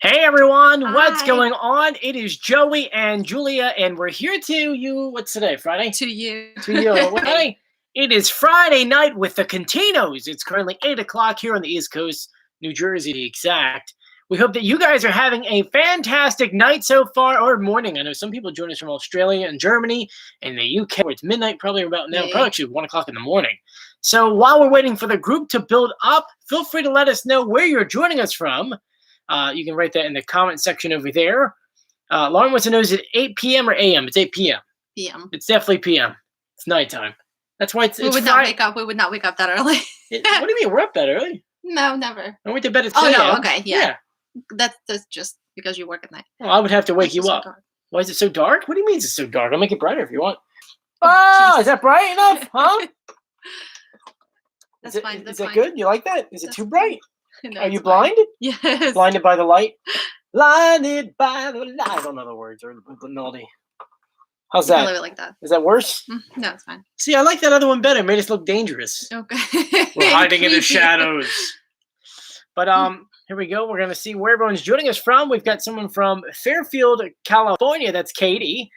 Hey everyone, what's Hi going on? It is Joey and Julia, and we're here to you. What's today? Friday? to you. To you. Friday? It is Friday night with the Cantinos. It's currently 8 o'clock here on the East Coast, New Jersey to be exact. We hope that you guys are having a fantastic night so far, or morning. I know some people join us from Australia and Germany and the UK, where it's midnight, probably about now, probably Yeah. actually 1 o'clock in the morning. So while we're waiting for the group to build up, feel free to let us know where you're joining us from. You can write that in the comment section over there. Lauren wants to know, is it 8 p.m. or a.m.? It's 8 p.m. PM. It's definitely p.m. It's nighttime. That's why it's We would not wake up. We would not wake up that early. What do you mean? We're up that early. No, never. I went to bed at 6 Oh no. a.m. Okay. Yeah. That's just because you work at night. Well, I would have to wake It's you just so up. dark. Why is it so dark? What do you mean it's so dark? I'll make it brighter if you want. Oh, Oh, jeez. is that bright enough? Huh? That's fine. Is That's that fine. good? You like that? Is it That's too fine. bright? No, Are you it's fine. blinded? Yes. Blinded by the light? Blinded by the light. I don't know the words or the melody. How's You can that? leave it like that. Is that worse? No, it's fine. See, I like that other one better. It made us look dangerous. Okay. We're hiding in the Creepy. shadows. But here we go. We're gonna see where everyone's joining us from. We've got someone from Fairfield, California. That's Katie.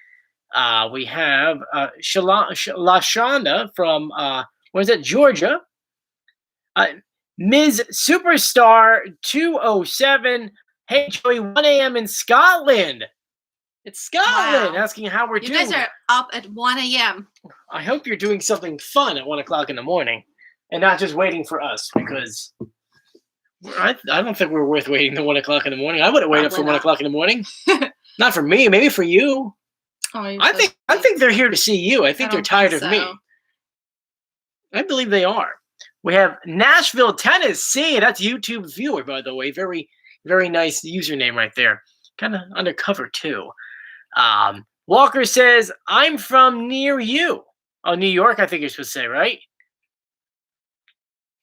We have Lashonda from what is it, Georgia? Ms. Superstar 207. Hey Joey, 1 a.m. in Scotland. It's Scotland. Wow. Asking how we're You doing. guys are up at 1 a.m. I hope you're doing something fun at 1 o'clock in the morning, and not just waiting for us, because I don't think we're worth waiting till 1 o'clock in the morning. I wouldn't wait up for Probably 1 not. o'clock in the morning. Not for me, maybe for you. Oh, you're I so think sweet. they're here to see you. I think they're don't tired think of me. so. I believe they are. We have Nashville, Tennessee. That's YouTube viewer, by the way. Very, very nice username right there. Kind of undercover too. Walker says, I'm from near you. Oh, New York, I think you're supposed to say, right?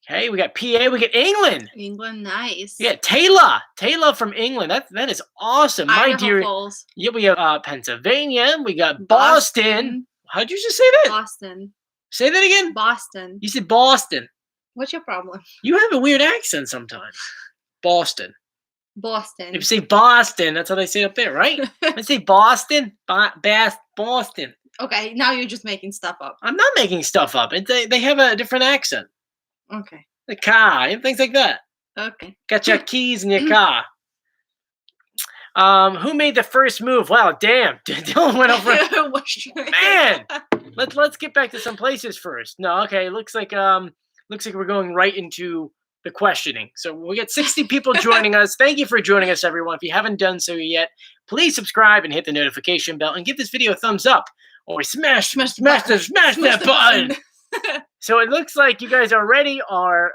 Okay, we got PA, we got England. England, nice. Yeah, Taylor from England. That is awesome. My Idaho dear. Falls. Yeah, we have Pennsylvania. We got Boston. How'd you just say that? Boston. Say that again. Boston. You said Boston. What's your problem? You have a weird accent sometimes. Boston. Boston. If you say Boston, that's how they say it up there, right? I say Boston, Boston. Okay, now you're just making stuff up. I'm not making stuff up. They have a different accent. Okay. The car and things like that. Okay. Got your keys in your car. Who made the first move? Wow, damn. Dylan went over. Man, let's get back to some places first. No, okay. Looks like we're going right into the questioning. So we got 60 people joining us. Thank you for joining us, everyone. If you haven't done so yet, please subscribe and hit the notification bell and give this video a thumbs up or smash that button. So it looks like you guys already are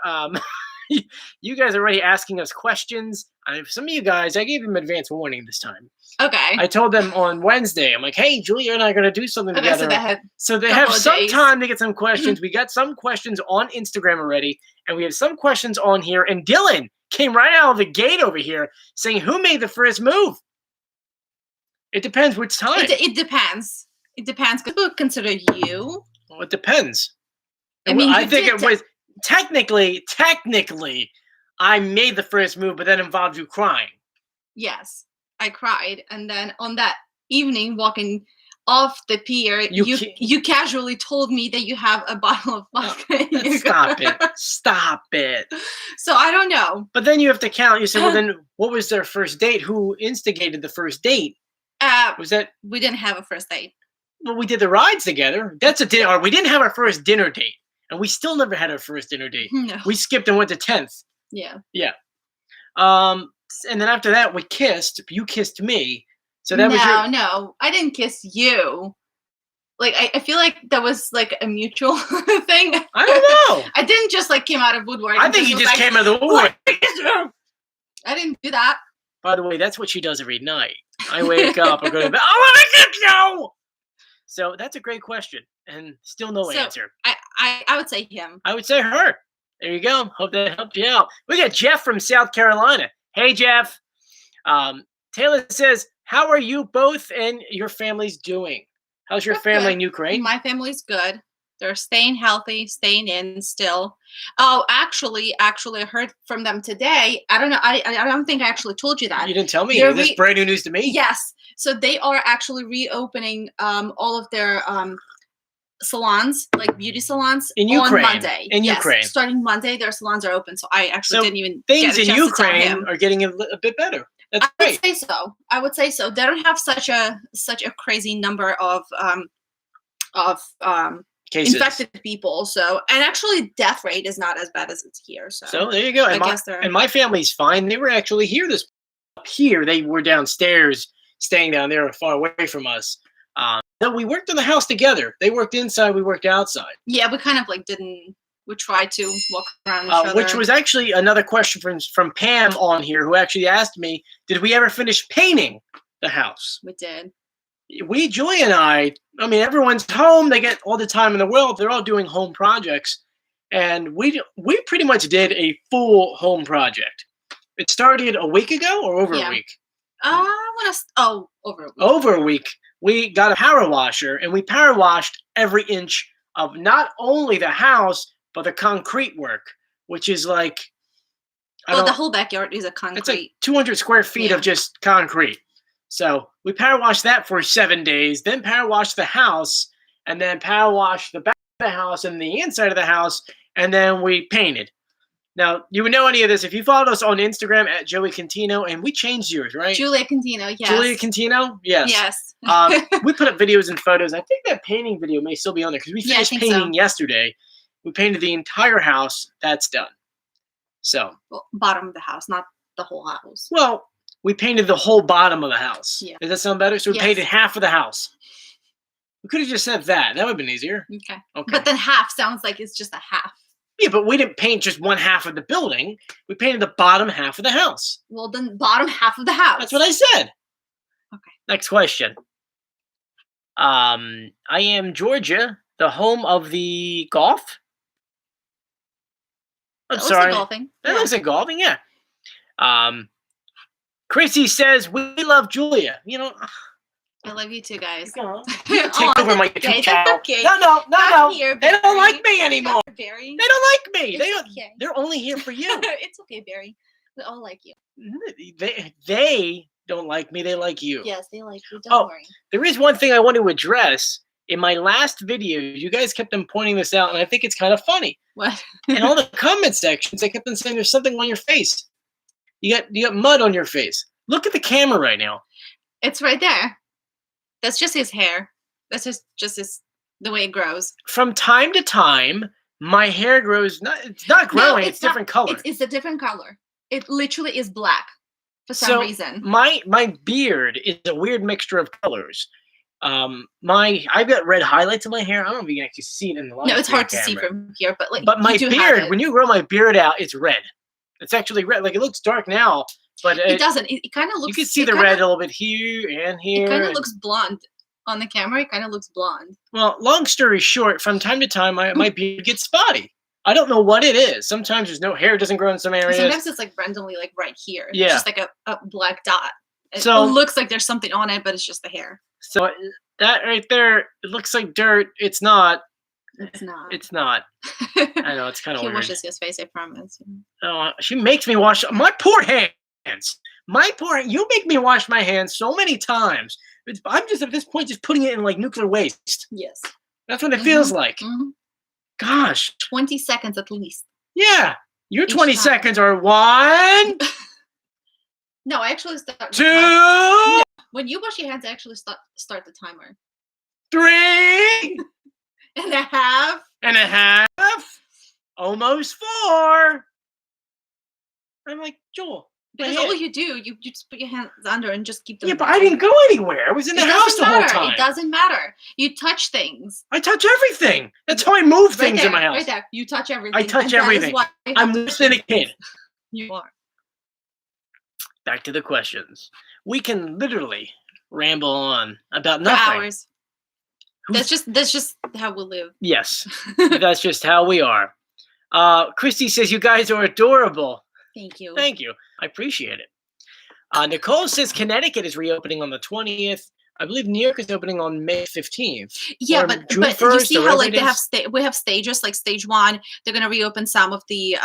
you guys are already asking us questions. Some of you guys, I gave them advance warning this time. Okay. I told them on Wednesday, I'm like, hey, Julia and I are going to do something together. So they have some time to get some questions. We got some questions on Instagram already, and we have some questions on here. And Dylan came right out of the gate over here saying, who made the first move? It depends which time. It depends. It depends. People consider you. Well, it depends. I mean, I think it was technically, I made the first move, but that involved you crying. Yes, I cried, and then on that evening, walking off the pier, you casually told me that you have a bottle of vodka. Stop it. So I don't know. But then you have to count. You said, well, then what was their first date? Who instigated the first date? Was that? We didn't have a first date. Well, we did the rides together. That's a dinner. Or we didn't have our first dinner date. And we still never had our first dinner date. No. We skipped and went to 10th. Yeah. Yeah. And then after that, we kissed. You kissed me. So that was No, I didn't kiss you. Like, I feel like that was like a mutual thing. I don't know. I didn't just like came out of woodwork. I think you just came out of the woodwork. I didn't do that. By the way, that's what she does every night. I wake up, I go to bed. I want to kiss you. So that's a great question, and still no answer. I would say him. I would say her. There you go. Hope that helped you out. We got Jeff from South Carolina. Hey, Jeff. Taylor says, how are you both and your families doing? How's your family in Ukraine? My family's good. They're staying healthy, staying in still. Oh, actually, I heard from them today. I don't know. I don't think I actually told you that. You didn't tell me. This is brand new news to me. Yes. So they are actually reopening all of their salons, like beauty salons, in Ukraine. On Monday. In Ukraine. Starting Monday, their salons are open. So I actually didn't even things get a in chance to tell Ukraine him. are getting a bit better. That's great. I would say so. They don't have such a crazy number of cases. Infected people. So, and actually death rate is not as bad as it's here. So there you go. And my family's fine. They were actually here up here. They were downstairs, staying down there far away from us. No, we worked in the house together. They worked inside, we worked outside. Yeah, we kind of like we tried to walk around each other. Which was actually another question from Pam on here, who actually asked me, did we ever finish painting the house? We did. Julie and I mean, everyone's home. They get all the time in the world. They're all doing home projects. And we pretty much did a full home project. It started a week ago or over a week? Over a week. Over a week. We got a power washer, and we power washed every inch of not only the house, but the concrete work, which is like... the whole backyard is a concrete. It's like 200 square feet of just concrete. So we power washed that for 7 days, then power washed the house, and then power washed the back of the house and the inside of the house, and then we painted. Now, you would know any of this if you followed us on Instagram at Joey Contino, and we changed yours, right? Julia Contino, yes. Julia Contino? Yes. Yes. We put up videos and photos. I think that painting video may still be on there because we finished painting yesterday. We painted the entire house. That's done. So. Well, bottom of the house, not the whole house. Well, we painted the whole bottom of the house. Yeah. Does that sound better? So we painted half of the house. We could have just said that. That would have been easier. Okay. But then half sounds like it's just a half. Yeah, but we didn't paint just one half of the building. We painted the bottom half of the house. Well, then bottom half of the house. That's what I said. Okay. Next question. I am Georgia, the home of the golf. I'm sorry. Golfing. That looks like golfing, yeah. Chrissy says, we love Julia. I love you too, guys. Take over my YouTube channel. Okay. No. Here, they don't like me anymore. Barry. They don't like me. Okay. They're only here for you. It's okay, Barry. They all like you. They don't like me. They like you. Yes, they like you. Don't worry. There is one thing I want to address. In my last video, you guys kept on pointing this out, and I think it's kind of funny. What? In all the comment sections, they kept on saying there's something on your face. You got mud on your face. Look at the camera right now. It's right there. That's just his hair. That's just the way it grows. From time to time, my hair grows. It's not growing. It's different color. It's a different color. It literally is black for some reason. My beard is a weird mixture of colors. I've got red highlights in my hair. I don't know if you can actually see it in the light. No, it's hard to see from here, but my beard, when you grow my beard out, it's red. It's actually red. Like, it looks dark now, but it doesn't. It kind of looks. You can see the red a little bit here and here. It kind of looks blonde on the camera. It kind of looks blonde. Well, long story short, from time to time, my beard gets spotty. I don't know what it is. Sometimes there's no hair doesn't grow in some areas. Sometimes it's like randomly, like right here. Yeah. It's just like a black dot. It looks like there's something on it, but it's just the hair. So that right there, it looks like dirt. It's not. It's not. It's not. I know, it's kind of weird. He washes his face, I promise. Oh, she makes me wash my poor hands. You make me wash my hands so many times. I'm just at this point just putting it in like nuclear waste. Yes. That's what it feels like. Mm-hmm. Gosh. 20 seconds at least. Yeah. Your 20 seconds are 1. No, I actually start. 2. When you wash your hands, I actually start the timer. 3. And a half. And a half. Almost 4. I'm like, Joel. Because all you do, you just put your hands under and just keep them. Yeah, but I didn't go anywhere. I was in the house the whole time. It doesn't matter. You touch things. I touch everything. That's how I move things in my house. Right there. You touch everything. I touch everything. I'm less than a kid. You are. Back to the questions. We can literally ramble on about nothing. For hours. That's just how we live. Yes. That's just how we are. Christy says, you guys are adorable. Thank you. Thank you. I appreciate it. Nicole says Connecticut is reopening on the 20th. I believe New York is opening on May 15th. Yeah, but you see how like we have stages, like stage 1, they're gonna reopen some of the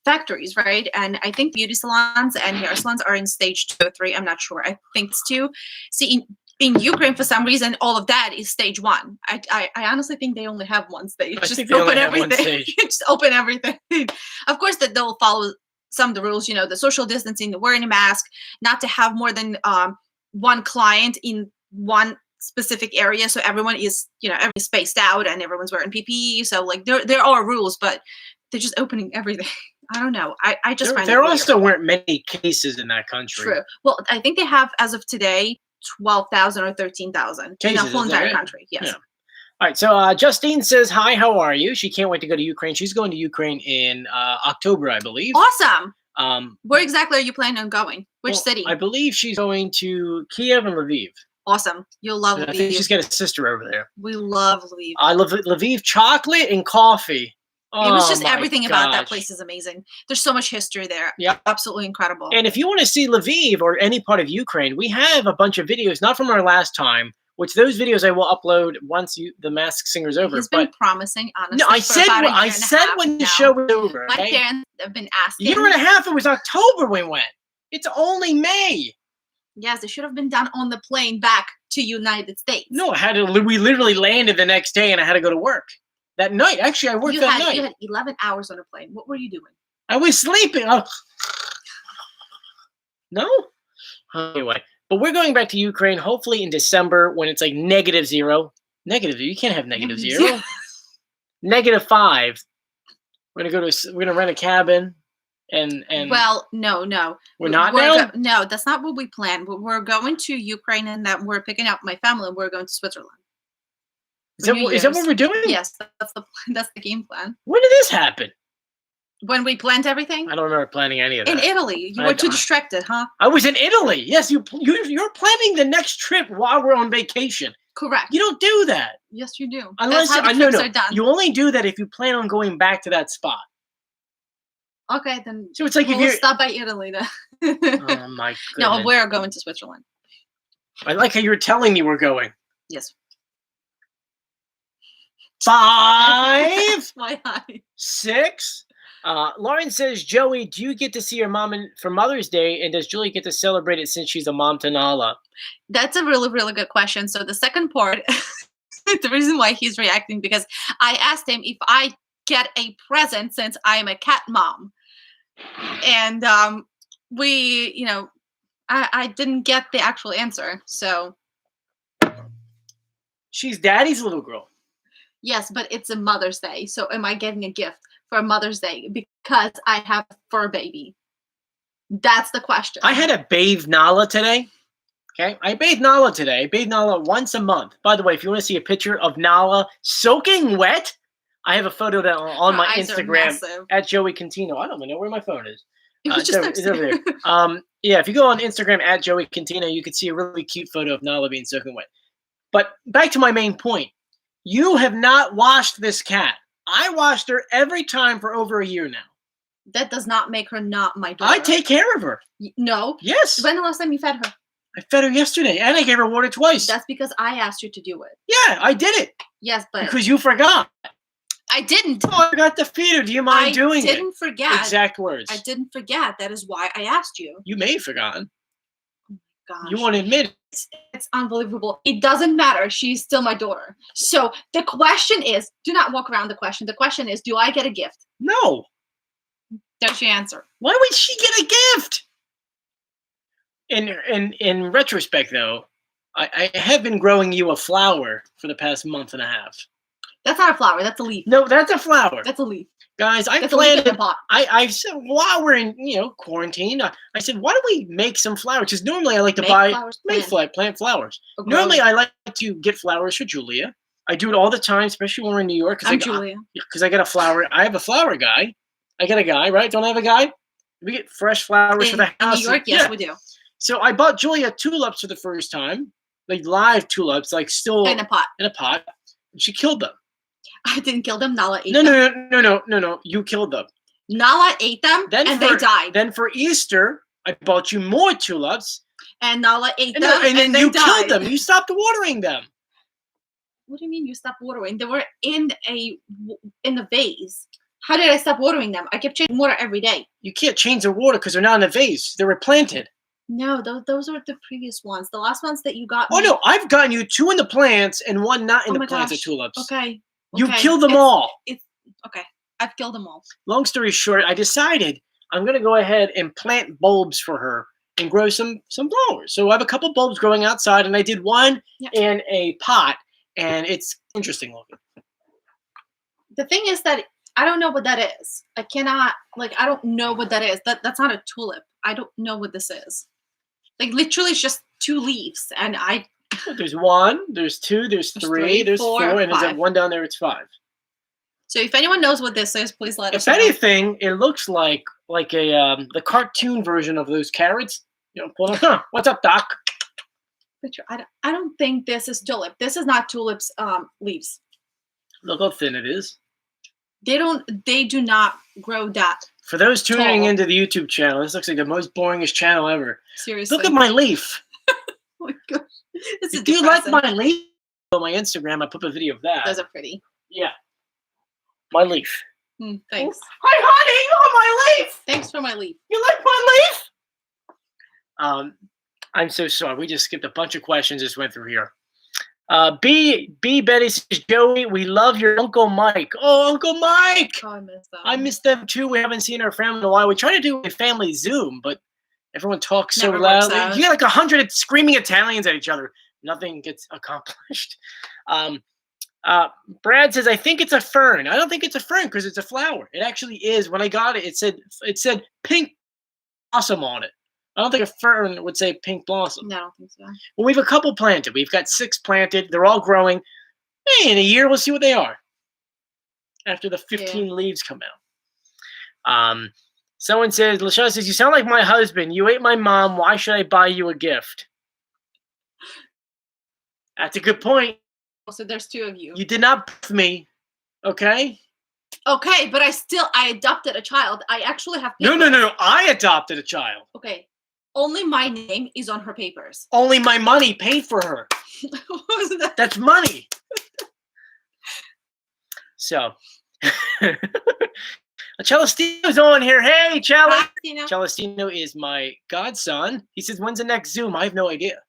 factories, right? And I think beauty salons and hair salons are in stage 2 or 3. I'm not sure. I think it's 2. See, in Ukraine, for some reason, all of that is stage 1. I honestly think they only have one stage. Just open everything. Just open everything. Of course, that they'll follow some of the rules. The social distancing, the wearing a mask, not to have more than one client in one specific area, so everyone is everyone's spaced out and everyone's wearing PPE. So like there are rules, but they're just opening everything. I don't know. I just find there also weren't many cases in that country. True. Well, I think they have as of today 12,000 or 13,000 in the whole entire country. Yes. Yeah. All right. So Justine says, "Hi, how are you?" She can't wait to go to Ukraine. She's going to Ukraine in October, I believe. Awesome. Where exactly are you planning on going? Which city? I believe she's going to Kiev and Lviv. Awesome. You'll love Lviv. I think she's got a sister over there. We love Lviv. I love Lviv chocolate and coffee. It was just everything about that place is amazing. There's so much history there. Yeah, absolutely incredible. And if you want to see Lviv or any part of Ukraine, we have a bunch of videos, not from our last time, which those videos I will upload once the Masked Singer's over. He's been promising, honestly. No, I said when the show was over. My parents have been asking. A year and a half. It was October we went. It's only May. Yes, it should have been done on the plane back to United States. No, we literally landed the next day, and I had to go to work. That night, actually, I worked that night. You had 11 hours on a plane. What were you doing? I was sleeping. No? Anyway, but we're going back to Ukraine, hopefully in December when it's like -0. Negative? You can't have -0. -5. We're gonna rent a cabin, and. Well, no. We're not now. No, that's not what we planned. We're going to Ukraine, and that we're picking up my family, and we're going to Switzerland. Is that what we're doing? Yes, that's the game plan. When did this happen? When we planned everything? I don't remember planning any of that. In Italy. You were too distracted, huh? I was in Italy. Yes, you're planning the next trip while we're on vacation. Correct. You don't do that. Yes, you do. Unless that's how the trips are done. You only do that if you plan on going back to that spot. Okay, then. So it's like we'll stop by Italy then. Oh my goodness. No, we're going to Switzerland. I like how you're telling me we're going. Yes. 5, Why high? 6. Lauren says, Joey, do you get to see your mom for Mother's Day, and does Julie get to celebrate it since she's a mom to Nala? That's a really, really good question. So the second part, the reason why he's reacting, because I asked him if I get a present since I am a cat mom. And I didn't get the actual answer. So she's daddy's little girl. Yes, but it's a Mother's Day. So am I getting a gift for Mother's Day because I have a fur baby? That's the question. I had to bathe Nala today. Okay, I bathe Nala today. I bathe Nala once a month. By the way, if you want to see a picture of Nala soaking wet, I have a photo that on my Instagram at Joey Contino. I don't even know where my phone is. It's over there. Yeah, if you go on Instagram at Joey Contino, you can see a really cute photo of Nala being soaking wet. But back to my main point. You have not washed this cat. I washed her every time for over a year now. That does not make her not my daughter. I take care of her. No. Yes. When the last time you fed her? I fed her yesterday, and I gave her water twice. That's because I asked you to do it. Yeah, I did it. Yes, but... Because you forgot. I didn't. Oh, I forgot to feed her. Do you mind doing it? I didn't forget. Exact words. I didn't forget. That is why I asked you. You may have forgotten. Gosh. You want to admit it. It's unbelievable. It doesn't matter. She's still my daughter. So the question is, do not walk around the question. The question is, do I get a gift? No. There's your answer. Why would she get a gift? In retrospect, though, I have been growing you a flower for the past month and a half. That's not a flower. That's a leaf. No, that's a flower. That's a leaf. Guys, I planted. I said while we're in quarantine, I said why don't we make some flowers? Because normally I like to plant flowers. Okay. Normally I like to get flowers for Julia. I do it all the time, especially when we're in New York. Julia. Because I got a flower. I have a flower guy. I got a guy, right? Don't I have a guy? We get fresh flowers for the house. In New York, yes, we do. So I bought Julia tulips for the first time, like live tulips, like still in a pot. In a pot. And she killed them. I didn't kill them. Nala ate them. No. You killed them. Nala ate them, and they died. Then for Easter, I bought you more tulips. and Nala ate them, and then they you died. killed them. You stopped watering them. What do you mean you stopped watering? They were in the vase. How did I stop watering them? I kept changing water every day. You can't change the water because they're not in a vase. They were planted. No, those are the previous ones. The last ones that you got. Oh no, I've gotten you 2 in the plants and 1 not in the plants of tulips. Okay. You killed them all. It's okay. I've killed them all. Long story short, I decided I'm gonna go ahead and plant bulbs for her and grow some flowers. So I have a couple bulbs growing outside, and I did one in a pot, and it's interesting looking. The thing is that I don't know what that is. I don't know what that is. That's not a tulip. I don't know what this is. Like literally it's just 2 leaves, and there's 1, there's 2, there's 3, there's 4, and there's 1 down there, it's 5. So if anyone knows what this is, please let us know. If anything, it looks like a the cartoon version of those carrots. You know, what's up, Doc? I don't think this is tulip. This is not tulip's leaves. Look how thin it is. They do not grow that. For those tuning into the YouTube channel, this looks like the most boringest channel ever. Seriously. Look at my leaf. Oh my gosh. Do you like my leaf? On my Instagram, I put a video of that. Those are pretty. Yeah. My leaf. Thanks. Hi, honey. Oh, my leaf. Thanks for my leaf. You like my leaf? I'm so sorry. We just skipped a bunch of questions. Just went through here. B Betty says, Joey, we love your Uncle Mike. Oh, Uncle Mike! Oh, I miss them. I miss them too. We haven't seen our family in a while. We try to do a family Zoom, but everyone talks so loudly. You get like 100 screaming Italians at each other. Nothing gets accomplished. Brad says, I think it's a fern. I don't think it's a fern because it's a flower. It actually is. When I got it, it said pink blossom on it. I don't think a fern would say pink blossom. No, I don't think so. Well, we have a couple planted. We've got 6 planted. They're all growing. Hey, in a year, we'll see what they are after the 15 leaves come out. Someone says, Lachelle says, you sound like my husband. You ate my mom. Why should I buy you a gift? That's a good point. So there's 2 of you. You did not birth me, okay? Okay, but I adopted a child. I actually have papers. No. I adopted a child. Okay. Only my name is on her papers. Only my money paid for her. What was that? That's money. So, Celestino's on here. Hey, Celestino is my godson. He says, when's the next Zoom? I have no idea.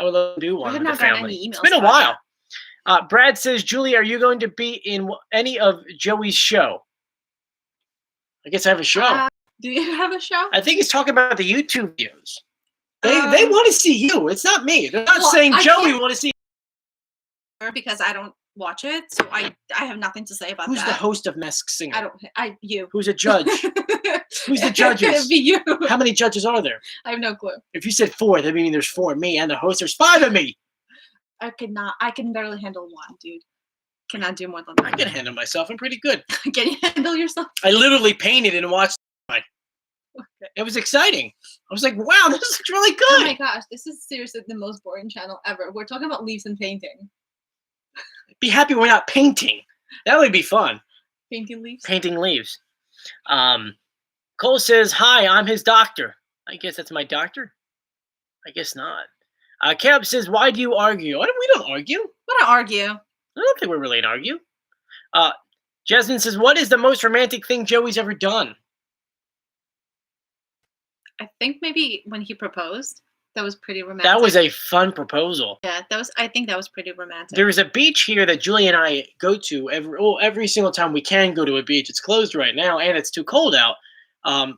I would love to do one with the family. It's been a while. Brad says, Julie, are you going to be in any of Joey's show? I guess I have a show. Do you have a show? I think he's talking about the YouTube videos. They want to see you. It's not me. They're not saying Joey want to see you. Because I don't watch it, so I have nothing to say about Who's that. the host of Masked Singer? You. Who's a judge? Who's the judges? It'd be you. How many judges are there? I have no clue. If you said 4, that means there's 4 of me and the host. There's 5 of me. I can barely handle 1, dude. Cannot do more than that. I can handle myself. I'm pretty good. Can you handle yourself? I literally painted and watched. Okay. It was exciting. I was like, wow, this is really good. Oh my gosh, this is seriously the most boring channel ever. We're talking about leaves and painting. Be happy we're not painting. That would be fun. Painting leaves? Painting leaves. Cole says, hi, I'm his doctor. I guess that's my doctor? I guess not. Caleb says, why do you argue? We don't argue. We don't argue. I don't think we're really an argue. Jasmine says, what is the most romantic thing Joey's ever done? I think maybe when he proposed. That was pretty romantic. That was a fun proposal. Yeah, I think that was pretty romantic. There is a beach here that Julie and I go to every single time we can go to a beach. It's closed right now, and it's too cold out.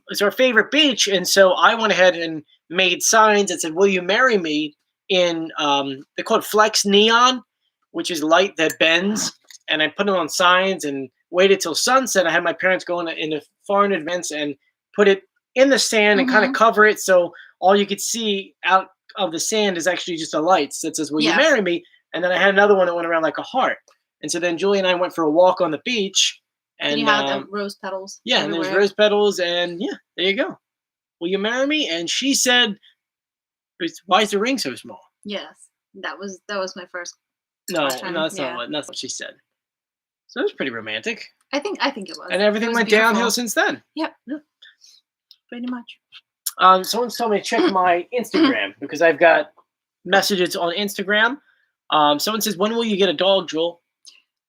It's our favorite beach, and so I went ahead and made signs that said, will you marry me, in, they call it Flex Neon, which is light that bends, and I put them on signs and waited till sunset. I had my parents go in far in advance and put it in the sand and kind of cover it, so all you could see out of the sand is actually just a light that says, will you marry me? And then I had another one that went around like a heart. And so then Julie and I went for a walk on the beach. And you had the rose petals. Yeah, everywhere. And there's rose petals, and yeah, there you go. Will you marry me? And she said, why is the ring so small? Yes, that was my first question. No, that's not what she said. So it was pretty romantic. I think it was. And everything went downhill since then. Yep. Pretty much. Someone's told me to check my Instagram because I've got messages on Instagram. Someone says, "When will you get a dog, Jewel?"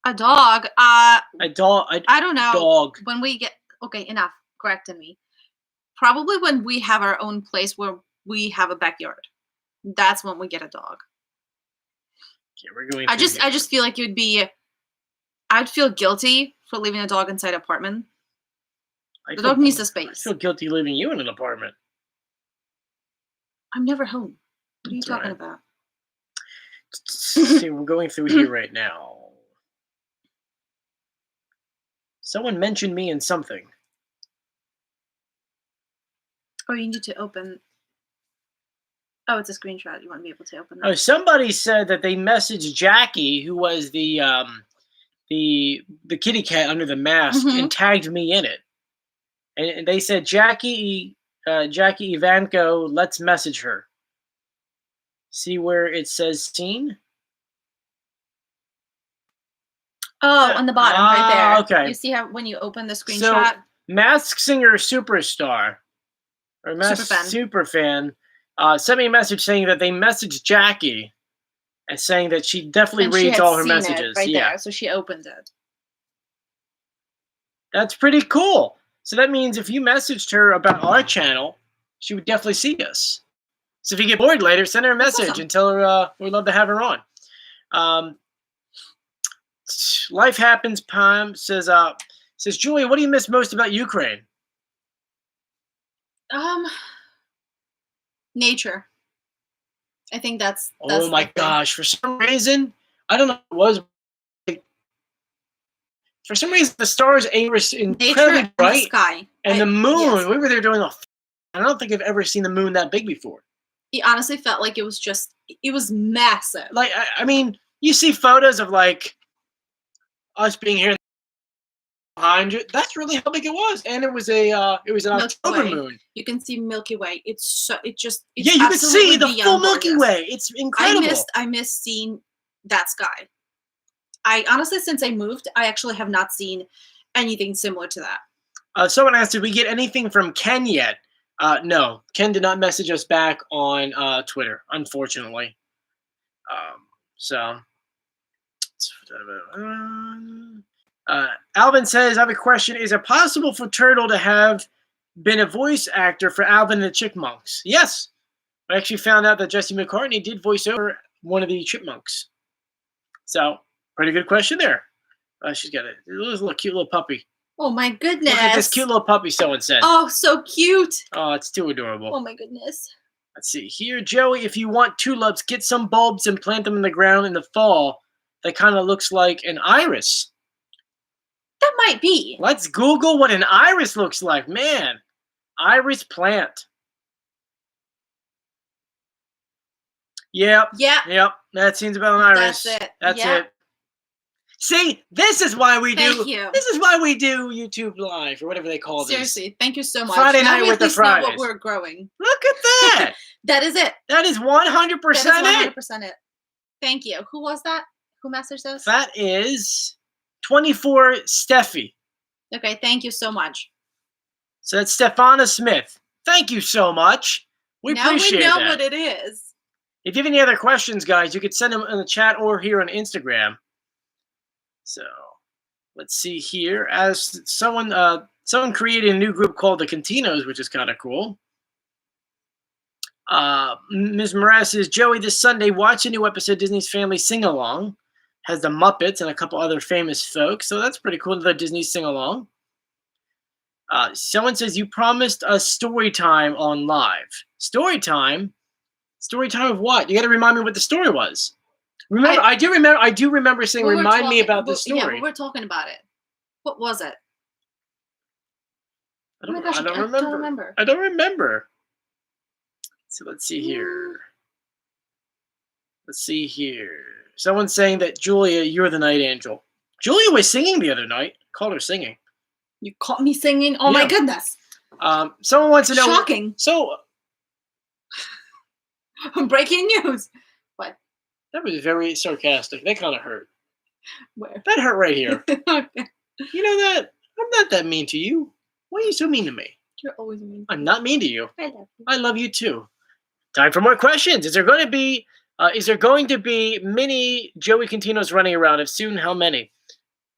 A dog? A dog? I don't know. Dog. When we get enough. Corrected me. Probably when we have our own place where we have a backyard. That's when we get a dog. Okay, we're going. I just feel like I'd feel guilty for leaving a dog inside an apartment. The dog needs the space. I feel guilty leaving you in an apartment. I'm never home. What are you talking about? See, we're going through here right now. Someone mentioned me in something. Oh, you need to open. Oh, it's a screenshot. You want to be able to open that. Oh, somebody said that they messaged Jackie, who was the kitty cat under the mask, and tagged me in it. And they said, Jackie Ivanko, let's message her. See where it says seen? Oh, on the bottom, right there. Okay. You see how when you open the screenshot? So, Masked Singer Superstar, or Masked Superfan, sent me a message saying that they messaged Jackie and saying that she definitely reads all her messages. There, so she opened it. That's pretty cool. So that means if you messaged her about our channel, she would definitely see us. So if you get bored later, send her a message and tell her we'd love to have her on. Life Happens Pam says, Julia, what do you miss most about Ukraine? Nature. I think that's oh my gosh. For some reason, I don't know what it was. For some reason, the stars were incredibly bright. The sky. And the moon, we were there doing I don't think I've ever seen the moon that big before. It honestly felt like it was massive. Like, I mean, you see photos of like us being here behind you. That's really how big it was. And it was an October moon. You can see Milky Way. It's you can see the full Milky Way. It's incredible. I miss seeing that sky. I honestly, since I moved, I actually have not seen anything similar to that. Someone asked, did we get anything from Ken yet? No, Ken did not message us back on Twitter, unfortunately. Alvin says, I have a question. Is it possible for Turtle to have been a voice actor for Alvin and the Chipmunks? Yes. I actually found out that Jesse McCartney did voice over one of the Chipmunks. So, pretty good question there. She's got a little cute little puppy. Oh my goodness. Look at this cute little puppy, someone said. Oh, so cute. Oh, it's too adorable. Oh my goodness. Let's see. Here, Joey, if you want tulips, get some bulbs and plant them in the ground in the fall. That kind of looks like an iris. That might be. Let's Google what an iris looks like. Man, iris plant. Yep. That seems about an iris. That's it. See, this is why we do. This is why we do YouTube Live or whatever they call this. Seriously, thank you so much. Friday night with the Fridays. What we're growing. Look at that. That is it. That is 100% it. 100% it. Thank you. Who was that? Who messaged us? That is 24 Steffi. Okay, thank you so much. So that's Stefana Smith. Thank you so much. We appreciate that. Now we know what it is. If you have any other questions, guys, you could send them in the chat or here on Instagram. So let's see here. As someone created a new group called the Cantinos, which is kind of cool. Ms. Moraz says, Joey, this Sunday, watch a new episode of Disney's Family Sing-Along. Has the Muppets and a couple other famous folks. So that's pretty cool, the Disney Sing-Along. Someone says, you promised us story time on live. Story time? Story time of what? You got to remind me what the story was. I do remember saying, remind me about the story. Yeah, we were talking about it. What was it? I don't remember. So let's see here. Someone's saying that Julia, you're the night angel. Julia was singing the other night. Called her singing. You caught me singing? Oh my goodness. Someone wants to know. Shocking. So. Breaking news. What? That was very sarcastic. That kind of hurt. Where? That hurt right here. Okay. You know that? I'm not that mean to you. Why are you so mean to me? You're always mean. I'm not mean to you. I love you. I love you too. Time for more questions. Is there going to be mini Joey Continos running around? If soon, how many?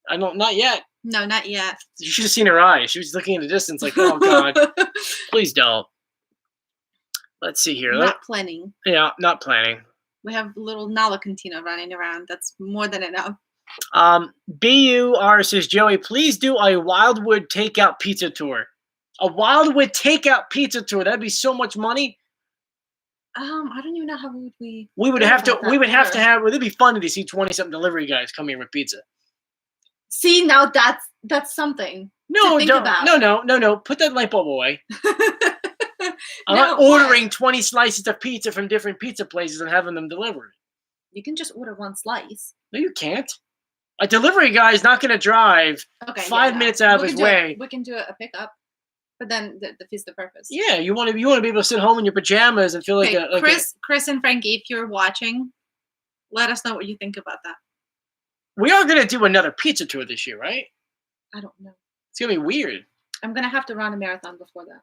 I don't. Not yet. No, not yet. You should have seen her eyes. She was looking in the distance like, oh, God. Please don't. Let's see here. Not planning. Yeah, not planning. We have little Nala Contino running around. That's more than enough. BUR says, Joey, please do a Wildwood takeout pizza tour. A Wildwood takeout pizza tour. That'd be so much money. I don't even know how would we. We would have to. We would have to have. It'd be fun to see 20-something delivery guys come here with pizza. See, now that's something. No, to think about. No. Put that light bulb away. I'm not ordering 20 slices of pizza from different pizza places and having them delivered. You can just order one slice. No, you can't. A delivery guy is not going to drive 5 minutes out of his way. We can do a pickup, but then the defeats the purpose. Yeah, you want to be able to sit home in your pajamas and feel like Chris and Frankie, if you're watching, let us know what you think about that. We are going to do another pizza tour this year, right? I don't know. It's going to be weird. I'm going to have to run a marathon before that.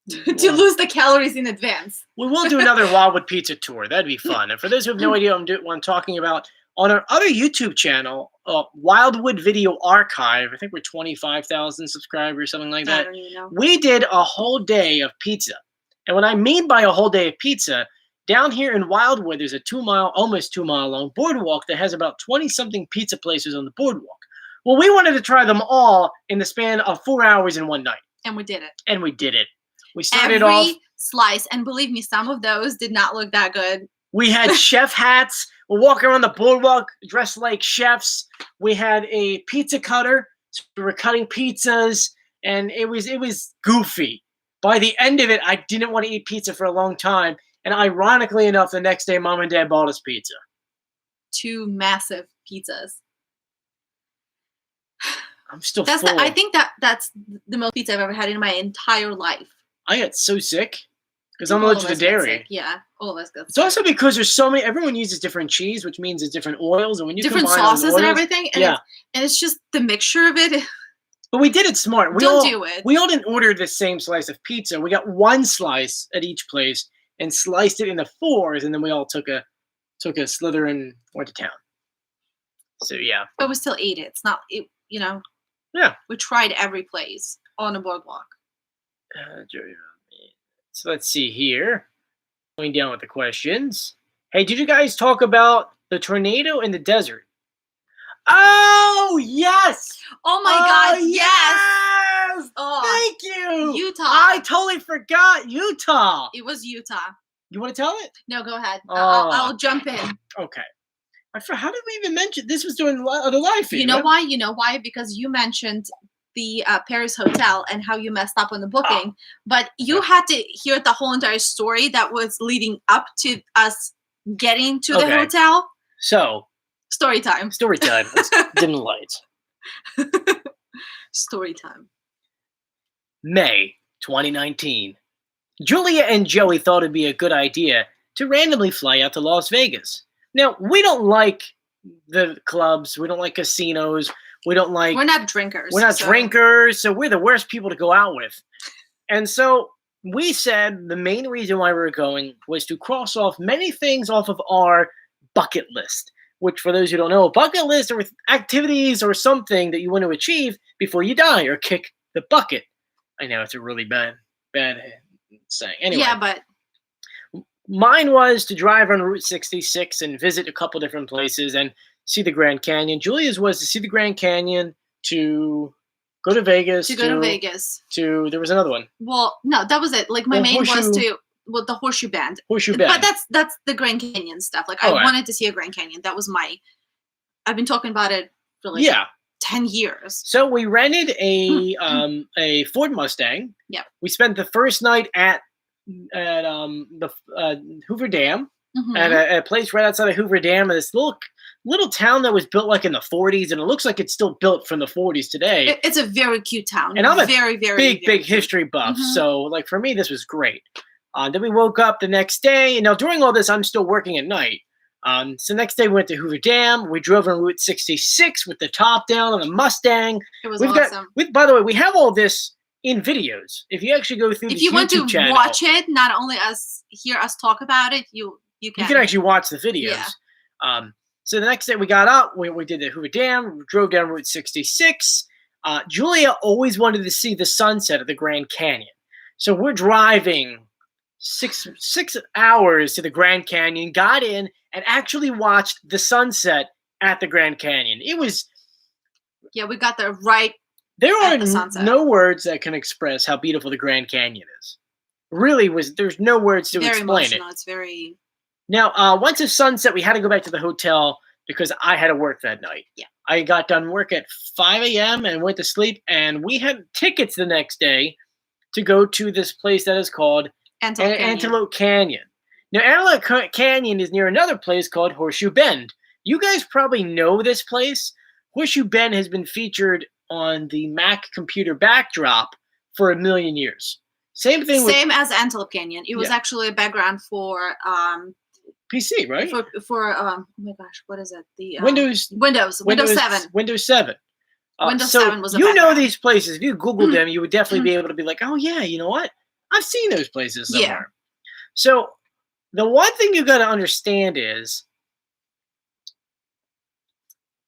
To lose the calories in advance. We will do another Wildwood pizza tour. That'd be fun. And for those who have no idea what I'm talking about, on our other YouTube channel, Wildwood Video Archive, I think we're 25,000 subscribers, something like that. I don't even know. We did a whole day of pizza. And what I mean by a whole day of pizza, down here in Wildwood, there's a almost 2 mile long boardwalk that has about 20-something pizza places on the boardwalk. Well, we wanted to try them all in the span of 4 hours in one night. And we did it. We started off slice, and believe me, some of those did not look that good. We had chef hats. We're walking around the boardwalk dressed like chefs. We had a pizza cutter. So we were cutting pizzas, and it was goofy. By the end of it, I didn't want to eat pizza for a long time. And ironically enough, the next day, Mom and Dad bought us pizza. 2 massive pizzas. I'm still full. I think that's the most pizza I've ever had in my entire life. I got so sick because I'm allergic to dairy. Yeah, all of us got sick. It's also because there's so many. Everyone uses different cheese, which means it's different oils, and when you different combine sauces oils, and everything. And it's just the mixture of it. But we did it smart. Do it. We all didn't order the same slice of pizza. We got one slice at each place and sliced it into 4s, and then we all took a slither and went to town. So yeah. But we still ate it. It's not Yeah. We tried every place on a boardwalk. So let's see here. Going down with the questions. Hey, did you guys talk about the tornado in the desert? Oh, yes! Oh my God, yes! Oh, thank you! Utah. I totally forgot Utah. It was Utah. You want to tell it? No, go ahead. Oh. I'll jump in. Okay. How did we even mention this was during the live feed? You know why? You know why? Because you mentioned the Paris hotel and how you messed up on the booking, but you had to hear the whole entire story that was leading up to us getting to the hotel. So, story time. Let's dim the lights. Story time. May 2019. Julia and Joey thought it'd be a good idea to randomly fly out to Las Vegas. Now, we don't like the clubs. We don't like casinos. We're not drinkers. Drinkers, so we're the worst people to go out with. And so we said the main reason why we were going was to cross off many things off of our bucket list, which for those who don't know, a bucket list are activities or something that you want to achieve before you die or kick the bucket. I know it's a really bad saying. Anyway. Yeah, but mine was to drive on Route 66 and visit a couple different places and see the Grand Canyon. Julia's was to see the Grand Canyon, to go to Vegas. There was another one. Well, no, that was it. Like my main was the Horseshoe Bend. But that's the Grand Canyon stuff. Like I wanted to see a Grand Canyon. That was I've been talking about it for 10 years. So we rented a Ford Mustang. Yeah. We spent the first night at the Hoover Dam, at a place right outside of Hoover Dam, this little town that was built like in the 40s, and it looks like it's still built from the 40s today. It's a very cute town, and I'm a very, very big history buff. So like for me, this was great. Then we woke up the next day, and now during all this, I'm still working at night. So next day we went to Hoover Dam. We drove on Route 66 with the top down on a Mustang. It was awesome. By the way, we have all this in videos. If you actually go through if this you want YouTube to channel, watch it, not only hear us talk about it, you can. You can actually watch the videos. Yeah. So the next day we got up, we did the Hoover Dam, drove down Route 66. Julia always wanted to see the sunset of the Grand Canyon. So we're driving six hours to the Grand Canyon, got in, and actually watched the sunset at the Grand Canyon. It was... Yeah, we got there right. There are no words that can express how beautiful the Grand Canyon is. Really there's no words to very explain emotional. it. It's very... Now, once the sun set, we had to go back to the hotel because I had to work that night. Yeah. I got done work at 5 a.m. and went to sleep, and we had tickets the next day to go to this place that is called Antelope Canyon. Now, Antelope Canyon is near another place called Horseshoe Bend. You guys probably know this place. Horseshoe Bend has been featured on the Mac computer backdrop for 1 million years. Same as Antelope Canyon. It was actually a background for PC, right? For oh my gosh, what is it? The Windows 7. Windows 7 Windows 7 was a know these places. If you Google them, you would definitely be able to be like, oh yeah, you know what? I've seen those places somewhere. Yeah. So the one thing you got to understand is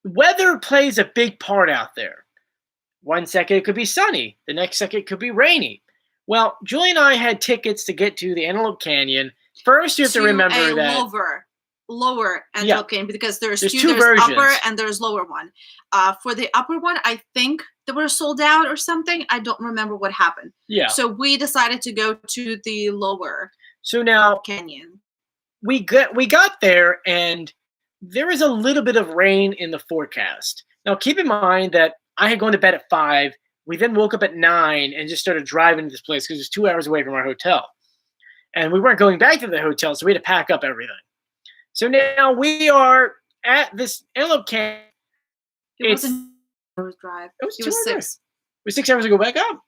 weather plays a big part out there. 1 second it could be sunny. The next second it could be rainy. Well, Julie and I had tickets to get to the Antelope Canyon. First, you have to remember that lower Antelope Canyon, because there's two there's versions. Upper and there's lower one. For the upper one, I think they were sold out or something. I don't remember what happened. Yeah. So we decided to go to the lower. So now canyon. We got there, and there was a little bit of rain in the forecast. Now, keep in mind that I had gone to bed at 5. We then woke up at 9 and just started driving to this place because it was 2 hours away from our hotel. And we weren't going back to the hotel, so we had to pack up everything. So now we are at this Antelope Canyon. It wasn't 2 hours drive. It was 6. It was 6 hours to go back up.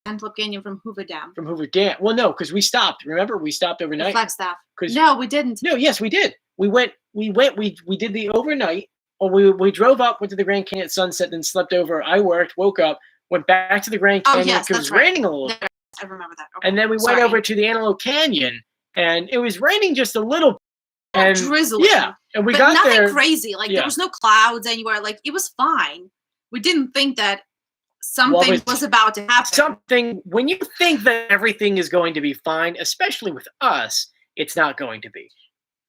Antelope Canyon from Hoover Dam. From Hoover Dam. Well, no, because we stopped. Remember, we stopped overnight. Flagstaff. No, we didn't. No, yes, we did. We did the overnight. Or we drove up, went to the Grand Canyon at sunset, then slept over. I worked, woke up, went back to the Grand Canyon because it was raining a little bit. I remember that. Okay. And then we went over to the Antelope Canyon, and it was raining just a little. And drizzling. Yeah, and we got nothing there. Crazy. Like there was no clouds anywhere. Like it was fine. We didn't think that something was about to happen. When you think that everything is going to be fine, especially with us, it's not going to be.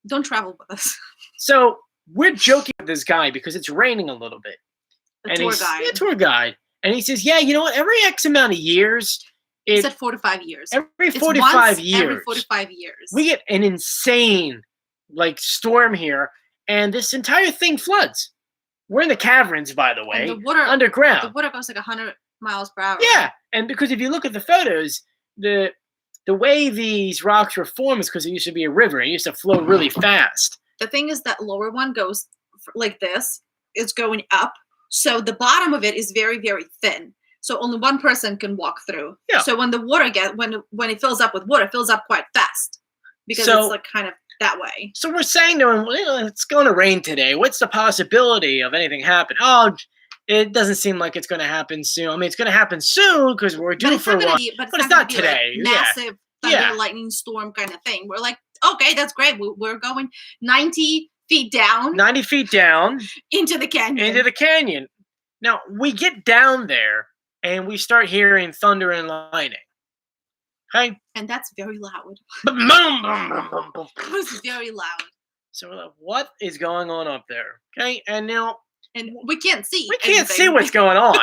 Don't travel with us. So we're joking with this guy because it's raining a little bit. A tour guide. And he says, yeah, you know what? Every X amount of years. He said 4 to 5 years. Every 4 to 5 years. Every 4 to 5 years. We get an insane storm here, and this entire thing floods. We're in the caverns, by the way, and the water, underground. The water goes like 100 miles per hour. Yeah, and because if you look at the photos, the way these rocks were formed is because it used to be a river. It used to flow really fast. The thing is that lower one goes like this. It's going up. So the bottom of it is very, very thin. So only one person can walk through. Yeah. So when the water when it fills up with water, it fills up quite fast because it's like kind of that way. So we're saying to him, it's going to rain today. What's the possibility of anything happening? Oh, it doesn't seem like it's going to happen soon. I mean, it's going to happen soon because we're due for one. But it's not today. Massive thunder, lightning storm kind of thing. We're like, okay, that's great. We're going 90 feet down. 90 feet down. Into the canyon. Into the canyon. Now, we get down there, and we start hearing thunder and lightning. Okay? And that's very loud. It was very loud. So we're like, what is going on up there? Okay? And now... And we can't see. We can't see what's going on.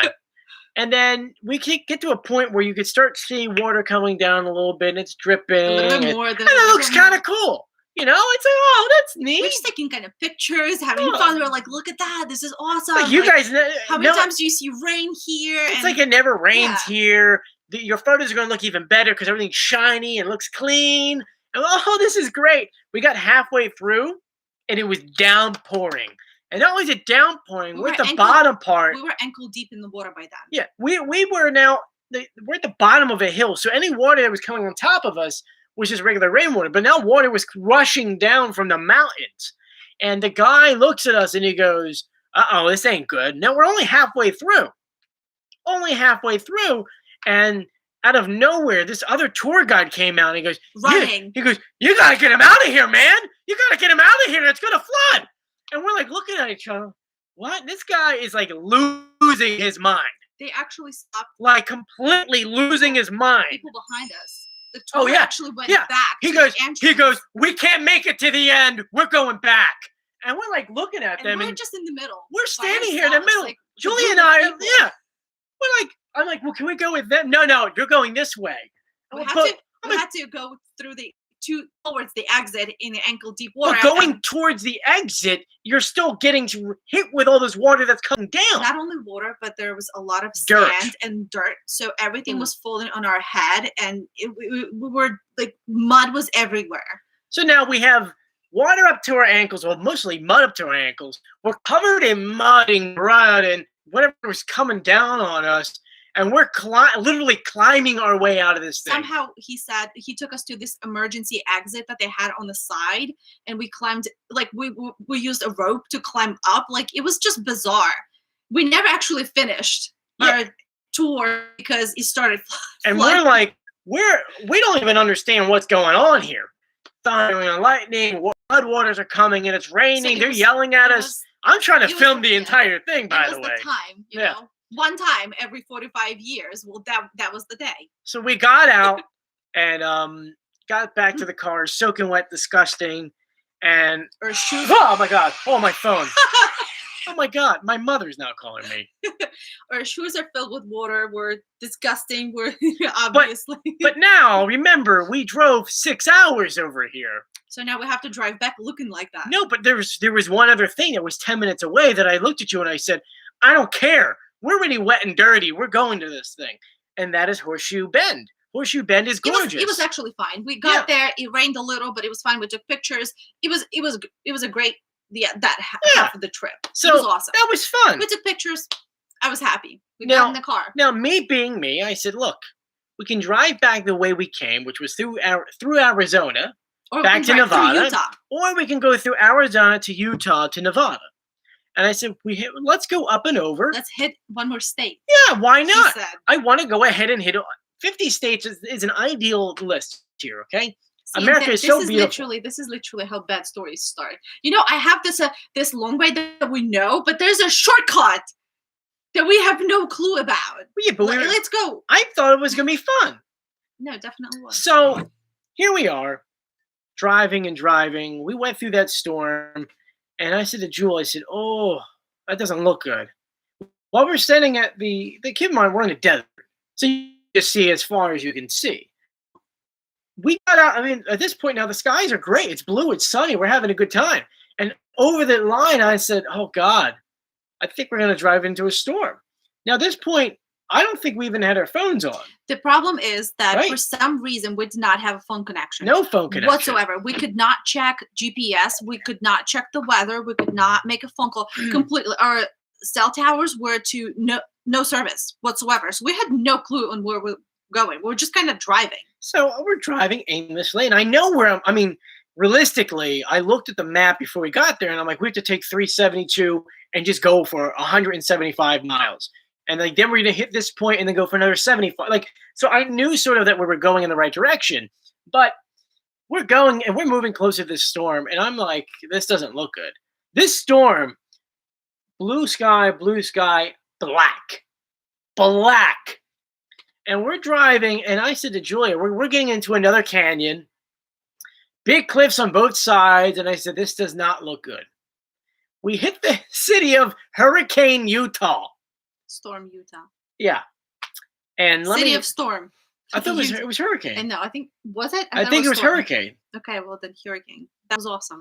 And then we get to a point where you could start seeing water coming down a little bit, and it's dripping. A little bit more than... And it looks kind of cool. You know, it's like, oh, that's neat. We're just taking kind of pictures, having fun. We're like, look at that. This is awesome. Like you guys know. How many times do you see rain here? It's like it never rains here. Your photos are going to look even better because everything's shiny and looks clean. And, oh, this is great. We got halfway through, and it was downpouring. And not only is it downpouring, we're at the bottom part. We were ankle deep in the water by then. Yeah, we were now, we're at the bottom of a hill. So any water that was coming on top of us was just regular rainwater. But now water was rushing down from the mountains. And the guy looks at us and he goes, uh-oh, this ain't good. Now we're only halfway through. only halfway through, and out of nowhere, this other tour guide came out and he goes, running. He goes, "You gotta get him out of here, man! You gotta get him out of here! It's gonna flood!" And we're like looking at each other. What? This guy is like losing his mind. They actually stopped. Like completely losing his mind. People behind us. The tour actually went back. He goes, "We can't make it to the end. We're going back." And we're like looking at them. We're just in the middle. We're standing here in the middle. Like, Julie and I, we're like, I'm like, well, can we go with them? No, you're going this way. We had to go through towards the exit in the ankle deep water. But going towards the exit, you're still getting hit with all this water that's coming down. Not only water, but there was a lot of sand and dirt. So everything was falling on our head, and we were like, mud was everywhere. So now we have water up to our ankles, well, mostly mud up to our ankles. We're covered in mud and mud and whatever was coming down on us. And we're literally climbing our way out of this thing. Somehow, he said, he took us to this emergency exit that they had on the side. And we climbed, like we used a rope to climb up. Like, it was just bizarre. We never actually finished our tour because it started flooding. And we're like, we don't even understand what's going on here. Thunder and lightning, flood waters are coming and it's raining. So they're yelling at us. I'm trying to film the entire thing, by the way. The time, you know. One time every 45 years. Well, that was the day. So we got out and got back to the car, soaking wet, disgusting, and our shoes. Oh my God! Oh, my phone! Oh my God! My mother's now calling me. Our shoes are filled with water. We're disgusting. We're obviously. But now remember, we drove 6 hours over here. So now we have to drive back looking like that. No, but there was one other thing that was 10 minutes away that I looked at you and I said, I don't care. We're already wet and dirty. We're going to this thing. And that is Horseshoe Bend. Horseshoe Bend is gorgeous. It was actually fine. We got there. It rained a little, but it was fine. We took pictures. It was a great half of the trip. So it was awesome. That was fun. We took pictures. I was happy. We got in the car. Now, me being me, I said, look, we can drive back the way we came, which was through Arizona, or back to Nevada. Utah. Or we can go through Arizona to Utah to Nevada. And I said, let's go up and over. Let's hit one more state. Yeah, why not? I want to go ahead and hit 50 states is an ideal list here, okay? See, America is so beautiful. This is literally how bad stories start. You know, I have this long way that we know, but there's a shortcut that we have no clue about. Yeah, but let's go. I thought it was going to be fun. No, it definitely was. So here we are, driving and driving. We went through that storm. And I said to Jewel, I said, oh, that doesn't look good. While we're standing at keep in mind, we're in the desert. So you just see as far as you can see. We got out, I mean, at this point now, the skies are great. It's blue, it's sunny, we're having a good time. And over the line, I said, oh God, I think we're going to drive into a storm. Now at this point, I don't think we even had our phones on. The problem is that for some reason, we did not have a phone connection. No phone connection. Whatsoever. We could not check GPS. We could not check the weather. We could not make a phone call. Completely. Our cell towers were to no service whatsoever. So we had no clue on where we're going. We were just kind of driving. So we're driving aimlessly. And I know where realistically, I looked at the map before we got there and I'm like, we have to take 372 and just go for 175 miles. And then we're going to hit this point and then go for another 75. So I knew sort of that we were going in the right direction. But we're going and we're moving closer to this storm. And I'm like, this doesn't look good. This storm, blue sky, black. And we're driving. And I said to Julia, we're getting into another canyon. Big cliffs on both sides. And I said, this does not look good. We hit the city of Hurricane, Utah. Storm, Utah. Yeah. And City of Storm. I thought it was Hurricane. And no, I think, was it? I think it was Hurricane. Okay, well then Hurricane. That was awesome.